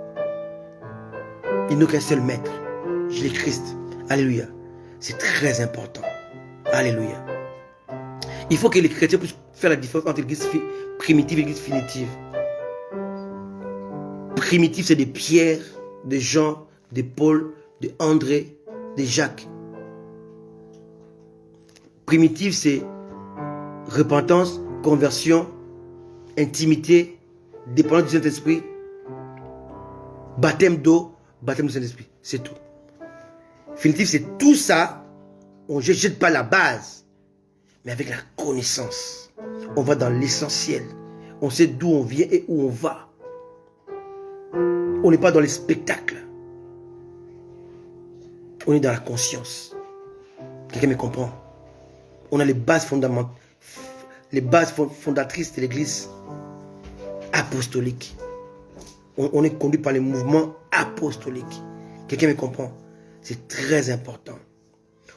Ils n'ont qu'un seul maître, Jésus-Christ. Alléluia. C'est très important. Alléluia. Il faut que les chrétiens puissent faire la différence entre l'église primitive et l'église finitive. Primitive, c'est des Pierre, de Jean, de Paul, de André, de Jacques. Primitive, c'est repentance, conversion, intimité, dépendance du Saint-Esprit, baptême d'eau, baptême du Saint-Esprit. C'est tout. Finitif, c'est tout ça. On ne jette pas la base, mais avec la connaissance. On va dans l'essentiel. On sait d'où on vient et où on va. On n'est pas dans les spectacles. On est dans la conscience. Quelqu'un me comprend? On a les bases fondamentales, les bases fondatrices de l'église apostolique. On est conduit par les mouvements apostoliques. Quelqu'un me comprend? C'est très important.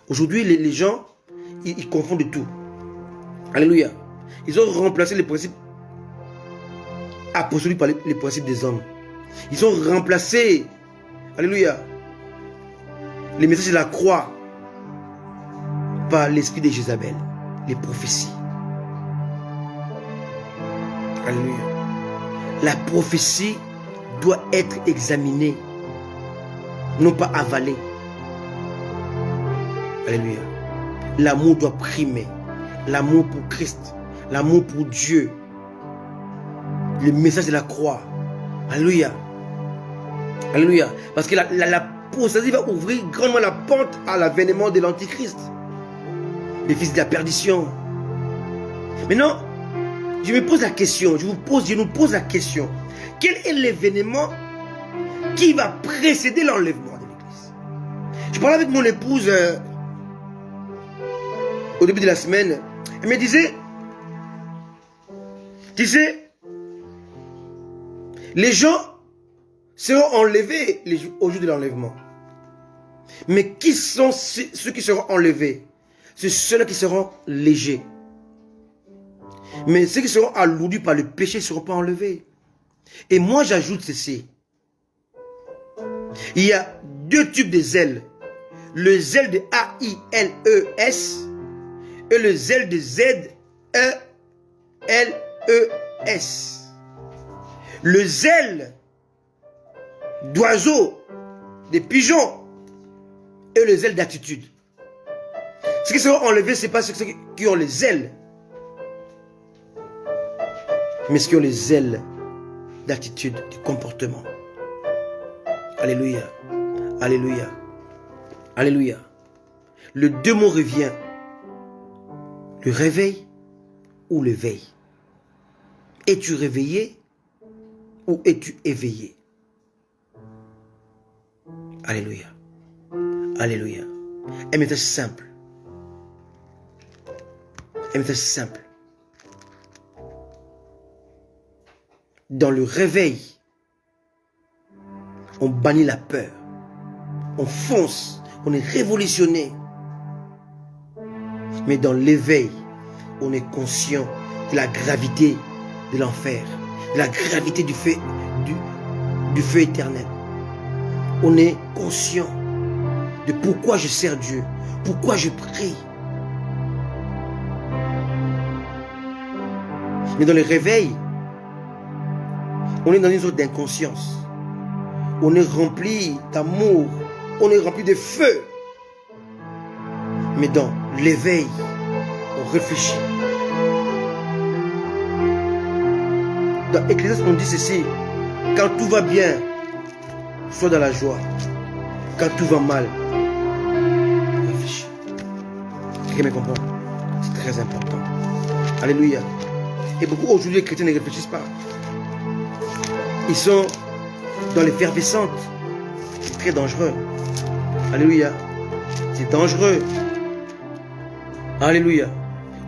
Aujourd'hui, les gens, ils confondent tout. Alléluia. Ils ont remplacé les principes apostoliques par les principes des hommes. Ils ont remplacé, alléluia, les messages de la croix par l'esprit de Jézabel, les prophéties. Alléluia. La prophétie doit être examinée, non pas avalée. Alléluia. L'amour doit primer. L'amour pour Christ. L'amour pour Dieu. Le message de la croix. Alléluia. Alléluia. Parce que l'apostasie va ouvrir grandement la porte à l'avènement de l'Antichrist. Les fils de la perdition. Maintenant, je me pose la question, je nous pose la question. Quel est l'événement qui va précéder l'enlèvement de l'Église? Je parlais avec mon épouse au début de la semaine. Elle me disait, tu sais, les gens seront enlevés au jour de l'enlèvement. Mais qui sont ceux qui seront enlevés? C'est ceux-là qui seront légers. Mais ceux qui seront alourdis par le péché ne seront pas enlevés. Et moi, j'ajoute ceci. Il y a deux types de zèle. Le zèle de A-I-L-E-S et le zèle de Z-E-L-E-S. Le zèle d'oiseaux, des pigeons et le zèle d'attitude. Ceux qui seront enlevés, ce n'est pas ceux qui ont les ailes, mais ceux qui ont les ailes d'attitude, de comportement. Alléluia. Alléluia. Alléluia. Le deux mots revient. Le réveil ou l'éveil. Es-tu réveillé ou es-tu éveillé? Alléluia. Alléluia. Un message simple. Un message simple. Dans le réveil, on bannit la peur. On fonce. On est révolutionné. Mais dans l'éveil, on est conscient de la gravité de l'enfer, de la gravité du feu éternel. On est conscient de pourquoi je sers Dieu, pourquoi je prie. Mais dans le réveil, on est dans une zone d'inconscience. On est rempli d'amour, on est rempli de feu. Mais dans l'éveil, on réfléchit. Dans Ecclésiaste, on dit ceci: quand tout va bien, sois dans la joie. Quand tout va mal, réfléchis. Quelqu'un me comprend? C'est très important. Alléluia. Et beaucoup aujourd'hui, les chrétiens ne réfléchissent pas. Ils sont dans l'effervescente. C'est très dangereux. Alléluia. C'est dangereux. Alléluia.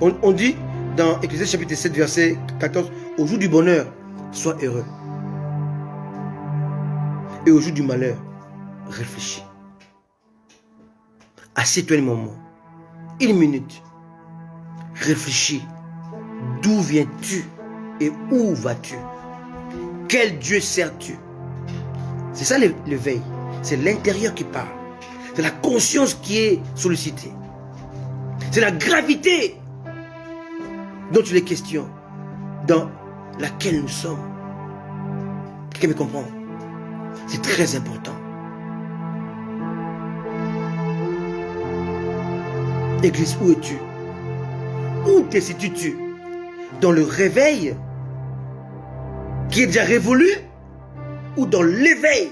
On dit dans Ecclésiaste chapitre 7, verset 14, au jour du bonheur, sois heureux. Et au jour du malheur, réfléchis. Assieds-toi un moment, une minute. Réfléchis. D'où viens-tu et où vas-tu? Quel Dieu sers-tu? C'est ça l'éveil. C'est l'intérieur qui parle. C'est la conscience qui est sollicitée. C'est la gravité dont il est question, dans laquelle nous sommes. Quelqu'un me comprend? C'est très important. Église, où es-tu? Où te situes-tu? Dans le réveil qui est déjà révolu ou dans l'éveil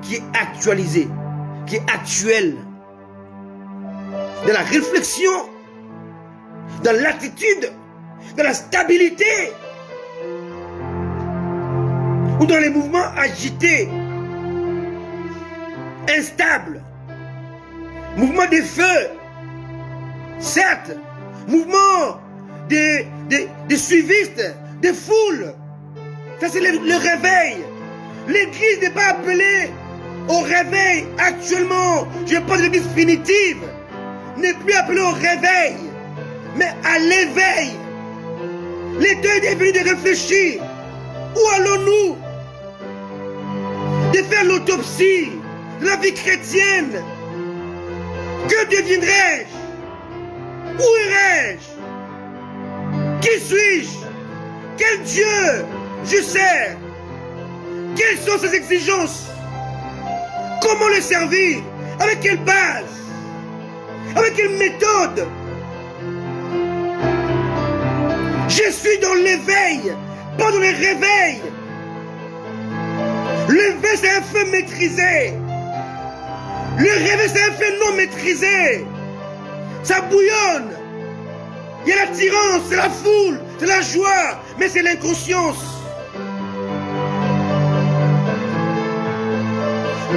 qui est actualisé, qui est actuel? Dans la réflexion, dans l'attitude, dans la stabilité, ou dans les mouvements agités, instables, mouvements de feu, certes, mouvements des suivistes, des foules. Ça c'est le réveil. L'église n'est pas appelée au réveil actuellement. Je parle de l'église finitive. N'est plus appelée au réveil, mais à l'éveil. Les deux est venu de réfléchir. Où allons-nous? De faire l'autopsie de la vie chrétienne. Que deviendrai-je? Où irai-je? Qui suis-je? Quel Dieu je sers? Quelles sont ses exigences? Comment le servir? Avec quelle base? Avec quelle méthode? Je suis dans l'éveil, pas dans le réveil. L'éveil, c'est un feu maîtrisé. Le réveil, c'est un feu non maîtrisé. Ça bouillonne. Il y a l'attirance, c'est la foule, c'est la joie, mais c'est l'inconscience.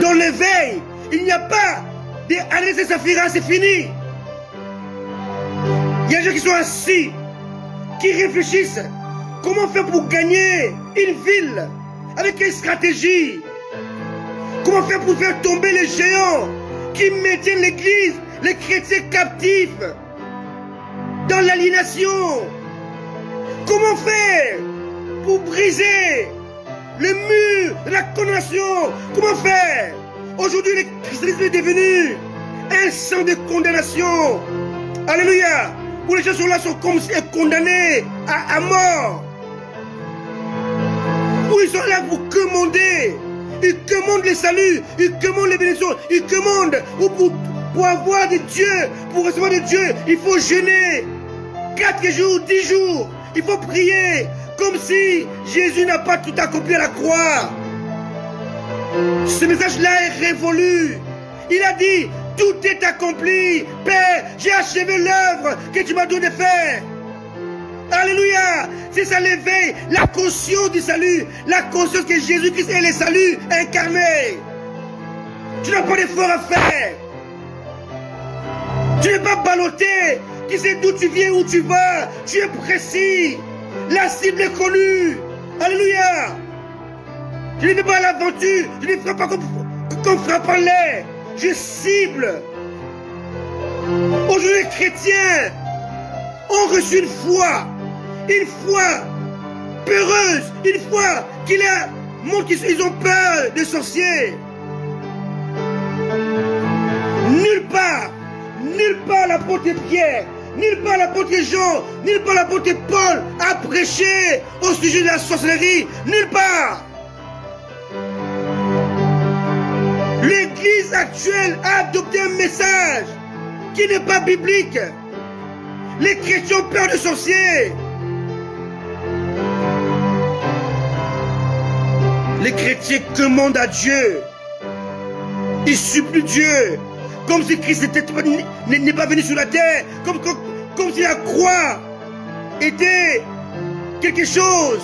Dans l'éveil, il n'y a pas des Agnès et Saphira, c'est fini. Il y a des gens qui sont assis, qui réfléchissent. Comment faire pour gagner une ville? Avec quelle stratégie? Comment faire pour faire tomber les géants qui maintiennent l'église, les chrétiens captifs, dans l'aliénation, Comment faire pour briser le mur de la condamnation? Comment faire? Aujourd'hui, le christianisme est devenu un sang de condamnation. Alléluia. Où les gens sont là, sont comme si condamnés à mort. Où ils sont là pour commander. Ils commandent les saluts, ils commandent les bénédictions, ils commandent pour avoir de Dieu, pour recevoir de Dieu, il faut jeûner 4 jours, 10 jours. Il faut prier comme si Jésus n'a pas tout accompli à la croix. Ce message-là est révolu. Il a dit, tout est accompli. Père, j'ai achevé l'œuvre que tu m'as donné de faire. Alléluia. C'est ça l'éveil, la conscience du salut, la conscience que Jésus-Christ est le salut incarné. Tu n'as pas d'effort à faire. Tu n'es pas ballotté. Tu sais d'où tu viens, où tu vas. Tu es précis. La cible est connue. Alléluia. Je ne vais pas à l'aventure. Je ne ferai pas comme frappe en l'air. Je cible. Aujourd'hui, les chrétiens ont reçu une foi peureuse, une foi qui leur montre qu'ils ont peur des sorciers. Nulle part l'apôtre Pierre, nulle part l'apôtre Jean, nulle part l'apôtre Paul a prêché au sujet de la sorcellerie, nulle part. L'église actuelle a adopté un message qui n'est pas biblique. Les chrétiens ont peur de sorciers. Les chrétiens commandent à Dieu. Ils supplient Dieu. Comme si Christ n'est pas venu sur la terre. Comme si la croix était quelque chose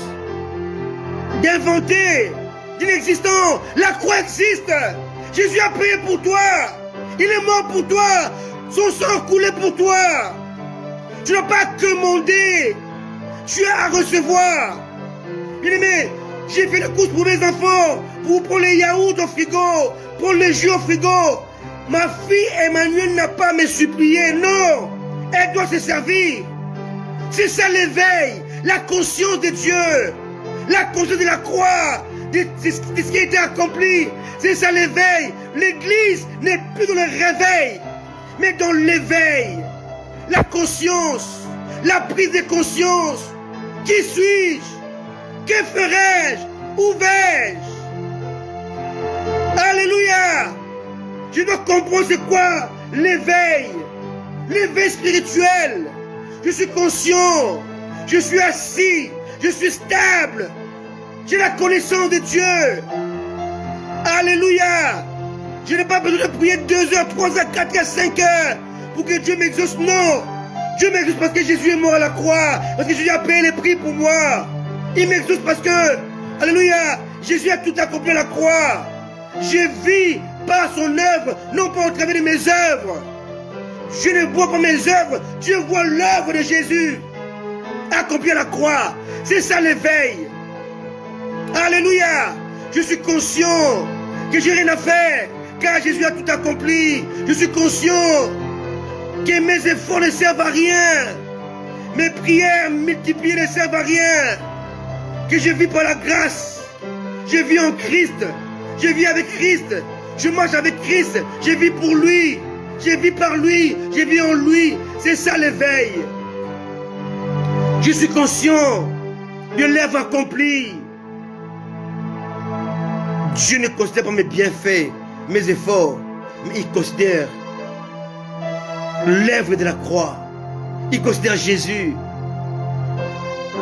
d'inventé, d'inexistant. La croix existe. Jésus a payé pour toi. Il est mort pour toi. Son sang a coulé pour toi. Tu n'as pas commandé. Tu as à recevoir. Bien-aimé, j'ai fait le course pour mes enfants, pour prendre les yaourts au frigo, pour les jus au frigo. Ma fille Emmanuel n'a pas à me supplier, non. Elle doit se servir. C'est ça l'éveil, la conscience de Dieu, la conscience de la croix, de ce qui a été accompli. C'est ça l'éveil. L'église n'est plus dans le réveil, mais dans l'éveil. La conscience, la prise de conscience. Qui suis-je? Que ferai-je? Où vais-je? Alléluia. Je dois comprendre c'est quoi l'éveil. L'éveil spirituel. Je suis conscient. Je suis assis. Je suis stable. J'ai la connaissance de Dieu. Alléluia. Je n'ai pas besoin de prier 2 heures, 3 heures, 4 heures, 5 heures pour que Dieu m'exauce. Non. Dieu m'exauce parce que Jésus est mort à la croix. Parce que Jésus a payé les prix pour moi. Il m'exauce parce que, alléluia, Jésus a tout accompli à la croix. Je vis par son œuvre, non pas au travers de mes œuvres. Je ne vois pas mes œuvres, Dieu voit l'œuvre de Jésus accompli à la croix. C'est ça l'éveil. Alléluia. Je suis conscient que j'ai rien à faire, car Jésus a tout accompli. Je suis conscient que mes efforts ne servent à rien. Mes prières multipliées ne servent à rien. Que je vis par la grâce. Je vis en Christ. Je vis avec Christ. Je marche avec Christ. Je vis pour lui. Je vis par lui. Je vis en lui. C'est ça l'éveil. Je suis conscient de l'œuvre accomplie. Dieu ne considère pas mes bienfaits, mes efforts, mais il considère l'œuvre de la croix. Il considère Jésus.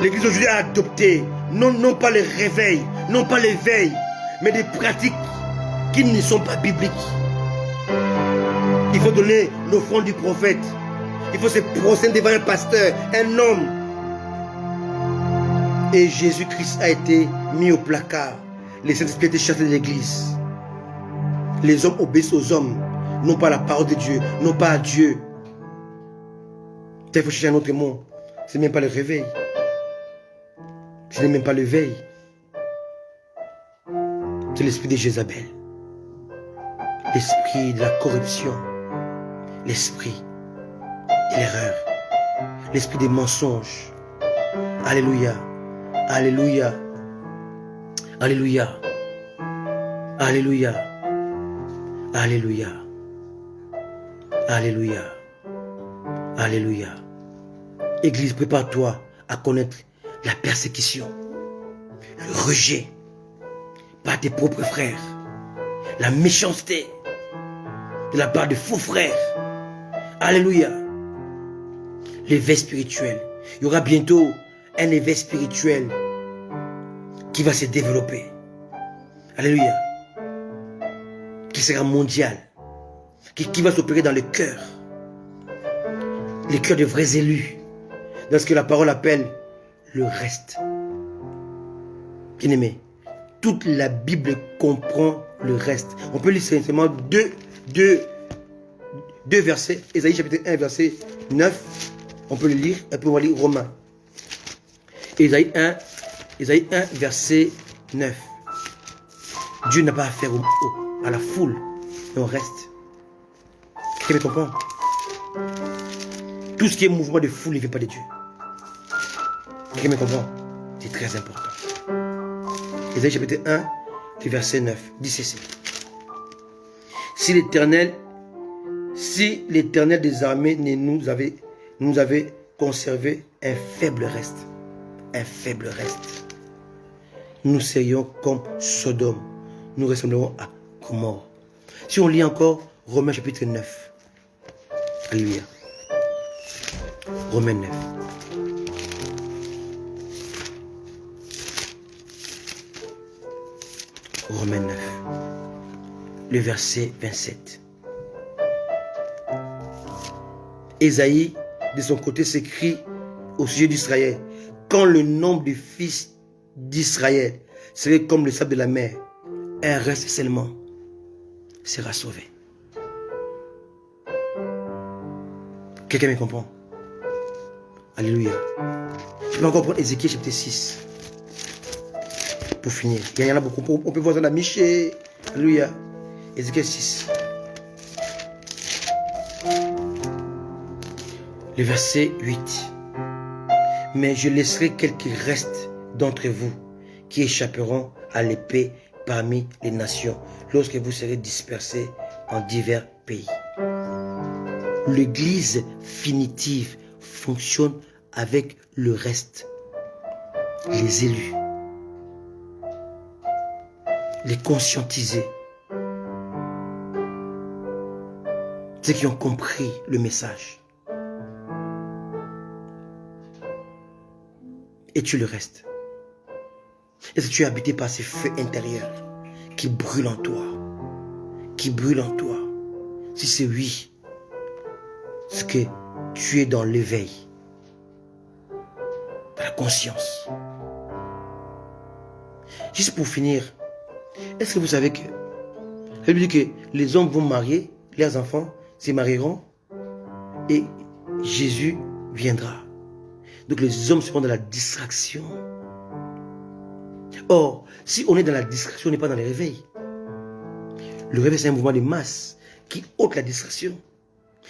L'Église aujourd'hui a adopté non pas le réveil, non pas l'éveil, mais des pratiques qui ne sont pas bibliques. Il faut donner l'offrande du prophète. Il faut se prosterner devant un pasteur, un homme. Et Jésus-Christ a été mis au placard. Les Saint-Esprit ont été chassés de l'Église. Les hommes obéissent aux hommes, non pas à la parole de Dieu, non pas à Dieu. Il faut chercher un autre mot. Ce n'est même pas le réveil. Ce n'est même pas l'éveil. C'est l'esprit de Jézabel. L'esprit de la corruption. L'esprit de l'erreur. L'esprit des mensonges. Alléluia. Alléluia. Alléluia. Alléluia. Alléluia. Alléluia. Alléluia. Église, prépare-toi à connaître la persécution, le rejet par tes propres frères, la méchanceté de la part de faux frères. Alléluia. L'éveil spirituel. Il y aura bientôt un éveil spirituel qui va se développer. Alléluia. Qui sera mondial. Qui va s'opérer dans le cœur. Les cœurs de vrais élus. Dans ce que la parole appelle le reste. Bien-aimé, toute la Bible comprend le reste. On peut lire simplement deux versets. Ésaïe chapitre 1, verset 9. On peut le lire. Et puis on va lire Romains. Ésaïe 1, verset 9. Dieu n'a pas affaire à la foule, mais au reste. Quelqu'un me comprend? Tout ce qui est mouvement de foule ne vient pas de Dieu. Quelqu'un me comprend? C'est très important. Ésaïe chapitre 1, verset 9. Dit ceci. Si l'Éternel des armées nous avait conservé un faible reste, nous serions comme Sodome, nous ressemblerons à Gomorrhe. Si on lit encore Romains chapitre 9. Alléluia. Romains 9. Romains 9. Le verset 27. Ésaïe, de son côté, s'écrit au sujet d'Israël. Quand le nombre de fils d'Israël serait comme le sable de la mer, un reste seulement sera sauvé. Quelqu'un me comprend? Alléluia. Je vais encore prendre Ézéchiel chapitre 6. Pour finir. Il y en a beaucoup. On peut voir ça dans Michée. Alléluia. Ézéchiel 6. Le verset 8. Mais je laisserai quelques restes d'entre vous qui échapperont à l'épée parmi les nations lorsque vous serez dispersés en divers pays. L'église finitive fonctionne avec le reste. Les élus. Les conscientisés. Ceux qui ont compris le message. Et tu le restes. Est-ce que tu es habité par ces feux intérieurs qui brûlent en toi? Qui brûlent en toi? Si c'est oui, c'est que tu es dans l'éveil, dans la conscience. Juste pour finir, est-ce que vous savez que ça veut dire que les hommes vont marier, leurs enfants se marieront et Jésus viendra. Donc les hommes seront dans la distraction. Or, si on est dans la distraction, on n'est pas dans le réveil. Le réveil, c'est un mouvement de masse qui ôte la distraction.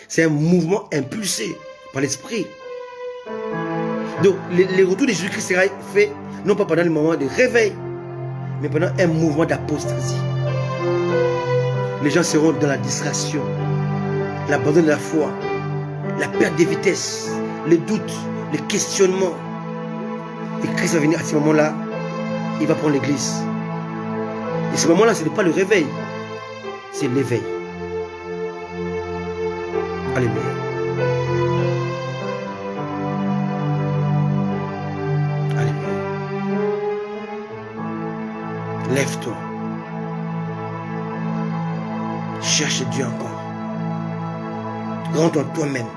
C'est un mouvement impulsé par l'esprit. Donc, le retour de Jésus-Christ sera fait non pas pendant le moment de réveil, mais pendant un mouvement d'apostasie. Les gens seront dans la distraction, l'abandon de la foi, la perte de vitesse, les doutes, les questionnements. Et Christ va venir à ce moment-là, il va prendre l'église. Et ce moment-là, ce n'est pas le réveil, c'est l'éveil. Alléluia. Alléluia. Lève-toi. Cherche Dieu encore. Rentre en toi-même.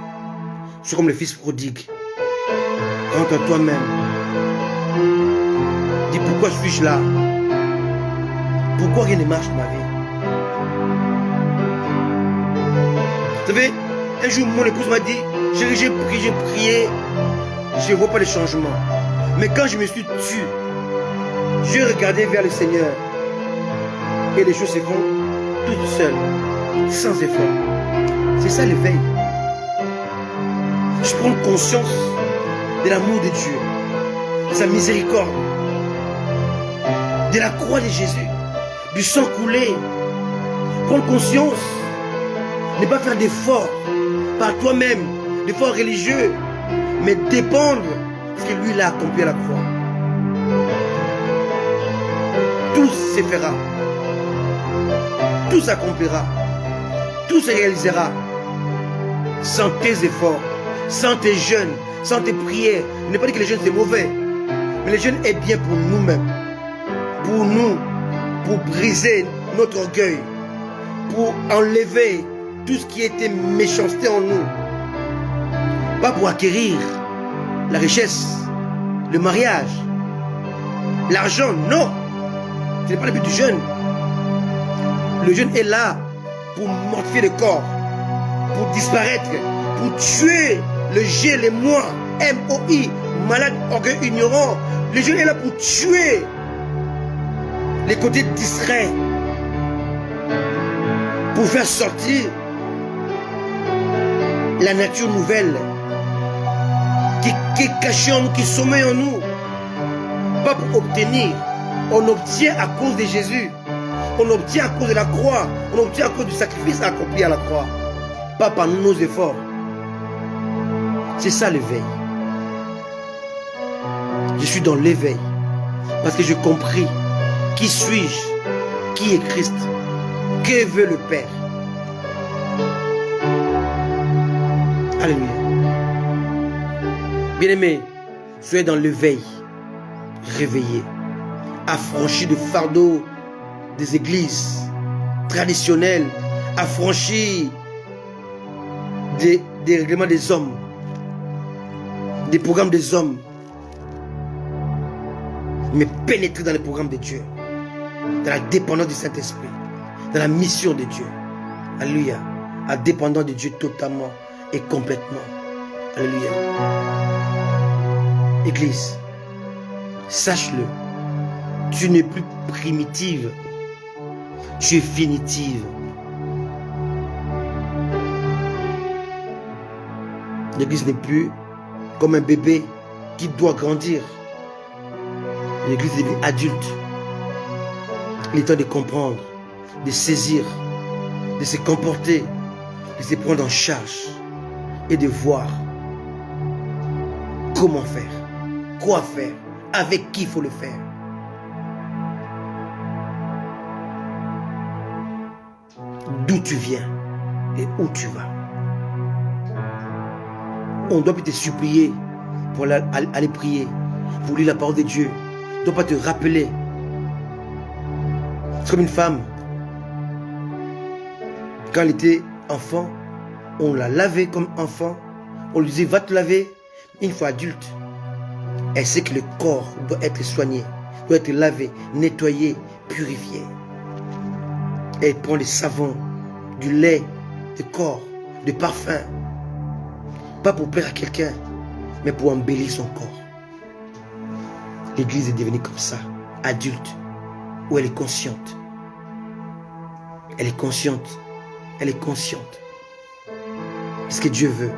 Sois comme le fils prodigue. Rentre en toi-même. Dis pourquoi suis-je là? Pourquoi rien ne marche dans ma vie? Vous savez, un jour mon épouse m'a dit, j'ai prié, je ne vois pas de changement. Mais quand je me suis tué, j'ai regardé vers le Seigneur et les choses se font toutes seules, sans effort. C'est ça l'éveil. Je prends conscience de l'amour de Dieu. sa miséricorde, de la croix de Jésus, du sang coulé. Prendre conscience, ne pas faire d'efforts par toi-même, d'efforts religieux, mais dépendre de ce que lui l'a accompli à la croix. Tout se fera, tout s'accomplira, tout se réalisera sans tes efforts, sans tes jeûnes, sans tes prières. Je n'ai pas dit que les jeûnes c'est mauvais, mais les jeûnes est bien pour nous-mêmes, pour nous, pour briser notre orgueil, pour enlever tout ce qui était méchanceté en nous. Pas pour acquérir la richesse, le mariage, l'argent, non. Ce n'est pas le but du jeûne. Le jeûne est là pour mortifier le corps, pour disparaître, pour tuer le G, les moi, M-O-I, malade, orgueil, ignorant. Le jeûne est là pour tuer les côtés distraits, pour faire sortir la nature nouvelle qui est cachée en nous, qui sommeille en nous. Pas pour obtenir. On obtient à cause de Jésus. On obtient à cause de la croix. On obtient à cause du sacrifice accompli à la croix. Pas par nos efforts. C'est ça l'éveil. Je suis dans l'éveil. Parce que j'ai compris qui suis-je, qui est Christ, que veut le Père. Alléluia. Bien-aimés, soyez dans l'éveil, réveillés, affranchis de fardeaux des églises traditionnelles, affranchis des règlements des hommes, des programmes des hommes, mais pénétrez dans les programmes de Dieu, dans la dépendance du Saint-Esprit, dans la mission de Dieu. Alléluia. À dépendant de Dieu totalement et complètement. Alléluia. Église, sache-le, tu n'es plus primitive, tu es finitive. L'église n'est plus comme un bébé qui doit grandir. L'église est devenue adulte. Il est temps de comprendre, de saisir, de se comporter, de se prendre en charge et de voir comment faire, quoi faire, avec qui il faut le faire. D'où tu viens et où tu vas. On doit plus te supplier pour aller prier, pour lire la parole de Dieu. On ne doit pas te rappeler. C'est comme une femme. Quand elle était enfant, on la lavait comme enfant. On lui disait, va te laver. Une fois adulte, elle sait que le corps doit être soigné, doit être lavé, nettoyé, purifié. Elle prend des savons, du lait, de corps, de parfum. Pas pour plaire à quelqu'un, mais pour embellir son corps. L'église est devenue comme ça, adulte, où elle est consciente. Elle est consciente. Elle est consciente. C'est ce que Dieu veut.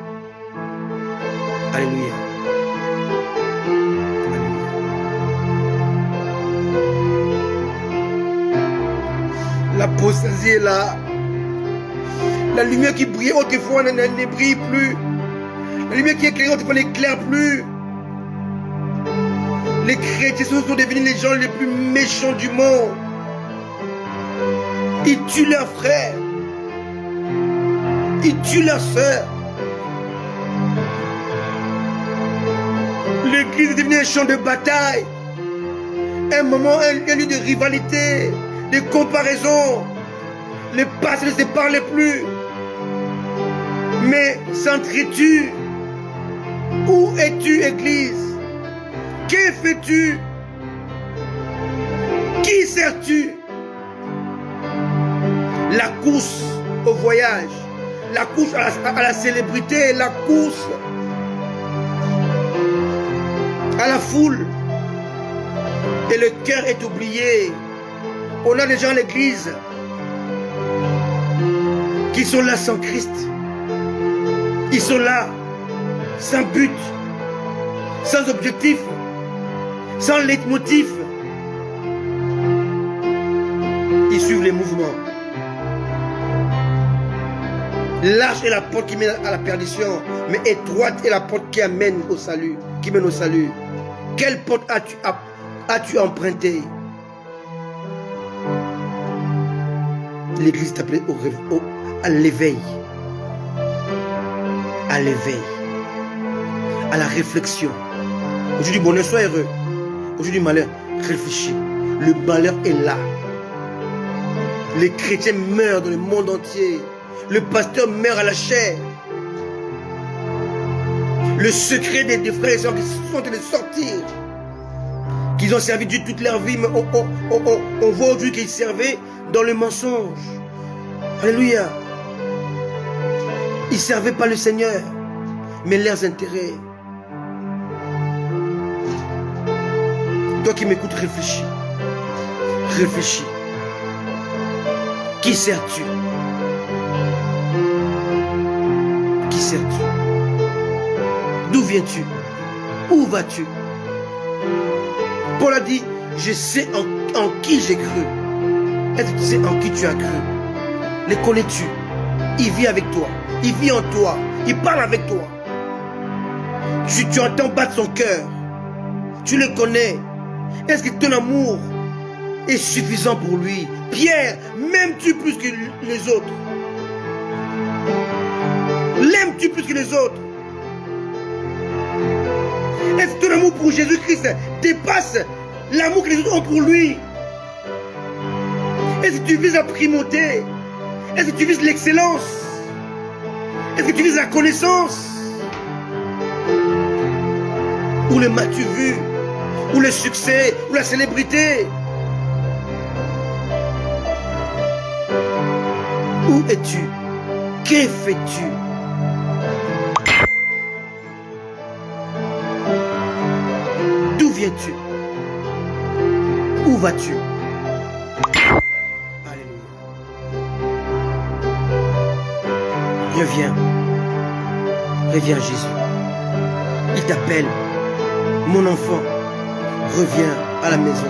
Alléluia. L'apostasie est là. La lumière qui brillait autrefois ne brille plus. La lumière qui éclairait autrefois n'éclaire plus. Les chrétiens sont devenus les gens les plus méchants du monde. Ils tuent leurs frères. Ils tuent leurs sœurs. L'église est devenue un champ de bataille. Un moment, un lieu de rivalité, de comparaison. Les pasteurs ne se parlent plus, mais s'entretuent. Où es-tu, Église? Que fais-tu? Qui sers-tu? La course au voyage, la course à la célébrité, la course à la foule. Et le cœur est oublié. On a des gens à l'église qui sont là sans Christ. Ils sont là sans but, sans objectif. sans leitmotiv. Ils suivent les mouvements. Large est la porte qui mène à la perdition, mais étroite est la porte qui amène au salut, qui mène au salut. Quelle porte as-tu emprunté? L'église est appelée à l'éveil. À l'éveil. À la réflexion. Aujourd'hui, bonheur, sois heureux. Aujourd'hui, malheur, réfléchis. Le malheur est là. Les chrétiens meurent dans le monde entier. Le pasteur meurt à la chair. Le secret des frères et sœurs qui sont en train de sortir, qu'ils ont servi Dieu toute leur vie, mais on voit aujourd'hui qu'ils servaient dans le mensonge. Alléluia. Ils ne servaient pas le Seigneur, mais leurs intérêts. Toi qui m'écoutes, réfléchis. Réfléchis. Qui sers-tu? Qui sers-tu? D'où viens-tu? Où vas-tu? Paul a dit, je sais en qui j'ai cru. Est-ce que tu sais en qui tu as cru? Les connais-tu? Il vit avec toi. Il vit en toi. Il parle avec toi. Tu entends battre son cœur. Tu le connais. Est-ce que ton amour est suffisant pour lui? Pierre, m'aimes-tu plus que les autres? L'aimes-tu plus que les autres? Est-ce que ton amour pour Jésus-Christ dépasse l'amour que les autres ont pour lui? Est-ce que tu vises la primauté? Est-ce que tu vises l'excellence? Est-ce que tu vises la connaissance? Ou le m'as-tu vu? Ou le succès? Ou la célébrité? Où es-tu? Que fais-tu? D'où viens-tu? Où vas-tu? Alléluia. Reviens. Reviens Jésus. Il t'appelle. Mon enfant, reviens à la maison.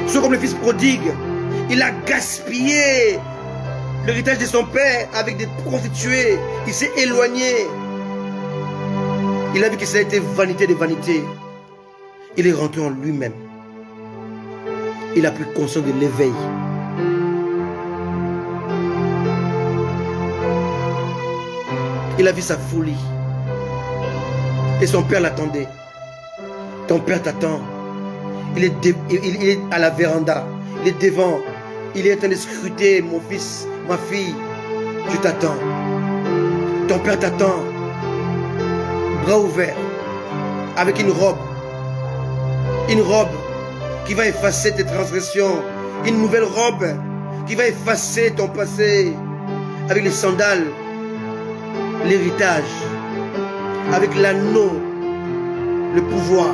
Sois comme le fils prodigue. Il a gaspillé l'héritage de son père avec des prostituées. Il s'est éloigné. Il a vu que ça a été vanité de vanité. Il est rentré en lui-même. Il a pris conscience de l'éveil. Il a vu sa folie. Et son père l'attendait. Ton père t'attend. Il est à la véranda. Il est devant. Il est en train de scruter, mon fils, ma fille. Je t'attends. Ton père t'attend. Bras ouverts. Avec une robe. Une robe qui va effacer tes transgressions. Une nouvelle robe qui va effacer ton passé. Avec les sandales. L'héritage. Avec l'anneau. Le pouvoir.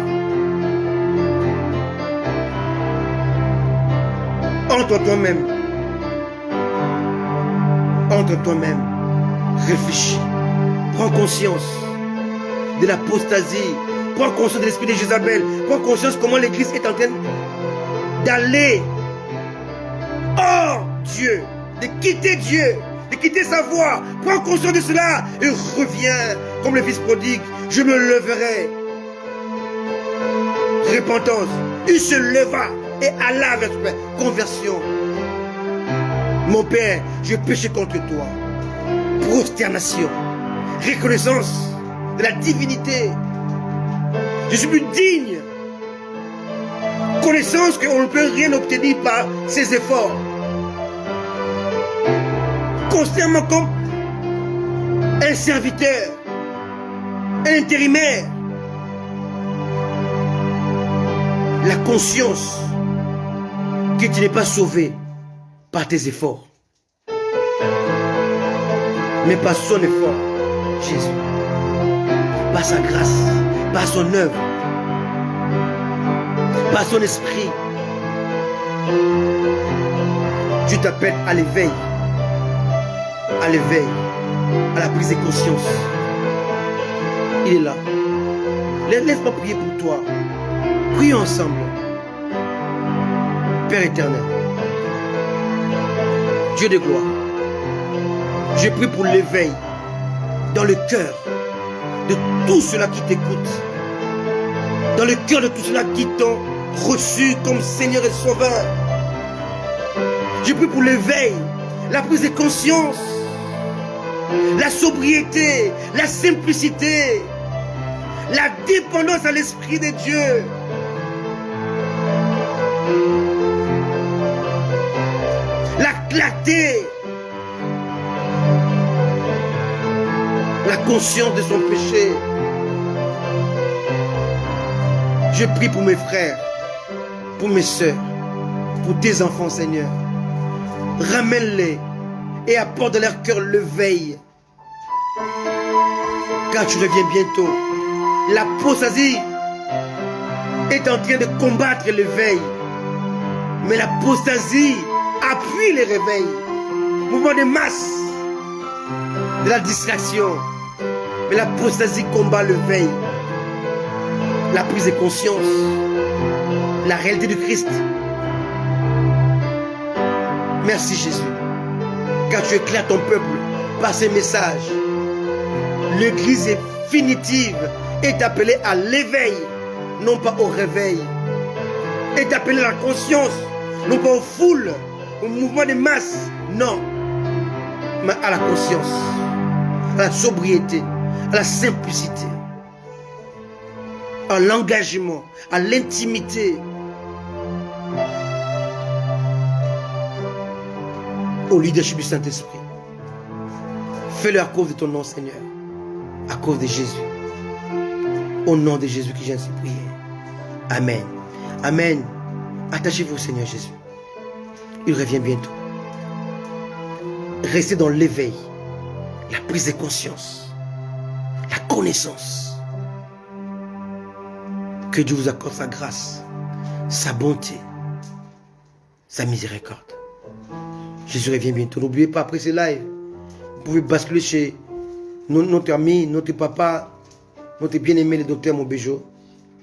Entre toi-même. Entre toi-même. Réfléchis. Prends conscience de l'apostasie. Prends conscience de l'esprit de Jézabel. Prends conscience comment l'église est en train d'aller hors Dieu. De quitter Dieu. De quitter sa voie. Prends conscience de cela et reviens comme le fils prodigue. Je me leverai. Repentance. Il se leva et alla vers son père. Conversion. Mon père, je péché contre toi. Prosternation. Reconnaissance de la divinité. Je suis plus digne. Connaissance qu'on ne peut rien obtenir par ses efforts. Constamment comme un serviteur, un intérimaire. La conscience que tu n'es pas sauvé par tes efforts, mais par son effort, Jésus, par sa grâce, par son œuvre, par son esprit. Tu t'appelles à l'éveil, à la prise de conscience. Il est là. Laisse-moi prier pour toi. Prions ensemble. Père éternel, Dieu de gloire, je prie pour l'éveil dans le cœur de tous ceux-là qui t'écoutent, dans le cœur de tous ceux-là qui t'ont reçu comme Seigneur et Sauveur. Je prie pour l'éveil, la prise de conscience, la sobriété, la simplicité, la dépendance à l'Esprit de Dieu. La clarté, la conscience de son péché. Je prie pour mes frères, pour mes soeurs, pour tes enfants, Seigneur. Ramène-les et apporte dans leur cœur l'éveil. Car tu reviens bientôt. L'apostasie est en train de combattre l'éveil. Mais l'apostasie appuie les réveils. Mouvement de masse, de la distraction. Mais l'apostasie combat l'éveil. La prise de conscience, la réalité du Christ. Merci Jésus, car tu éclaires ton peuple par ces messages. L'Église définitive est appelée à l'éveil, non pas au réveil. Est appelée à la conscience, non pas aux foules, au mouvement de masse, non, mais à la conscience, à la sobriété, à la simplicité, à l'engagement, à l'intimité. Au leadership du Saint-Esprit. Fais-le à cause de ton nom, Seigneur. À cause de Jésus. Au nom de Jésus qui j'ai ainsi prié. Amen. Amen. Attachez-vous au Seigneur Jésus. Il revient bientôt. Restez dans l'éveil, la prise de conscience, la connaissance. Que Dieu vous accorde sa grâce, sa bonté, sa miséricorde. Jésus revient bientôt. N'oubliez pas, après ce live, vous pouvez basculer chez notre ami, notre papa, notre bien-aimé, le docteur Mobejo,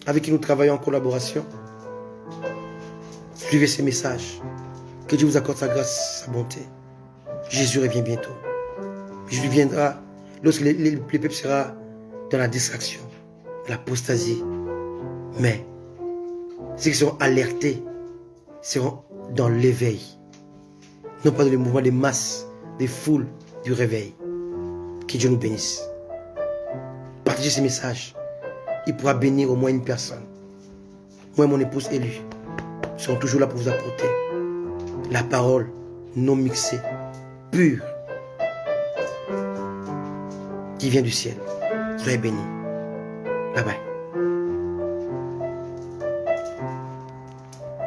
avec qui nous travaillons en collaboration. Suivez ces messages. Que Dieu vous accorde sa grâce, sa bonté. Jésus revient bientôt. Jésus viendra lorsque le peuple sera dans la distraction, l'apostasie. Mais ceux qui seront alertés seront dans l'éveil. Non pas dans le mouvement des masses, des foules, du réveil. Que Dieu nous bénisse. Partagez ces messages. Il pourra bénir au moins une personne. Moi et mon épouse élue serons toujours là pour vous apporter la parole non mixée, pure, qui vient du ciel. Soyez bénis. Bye bye.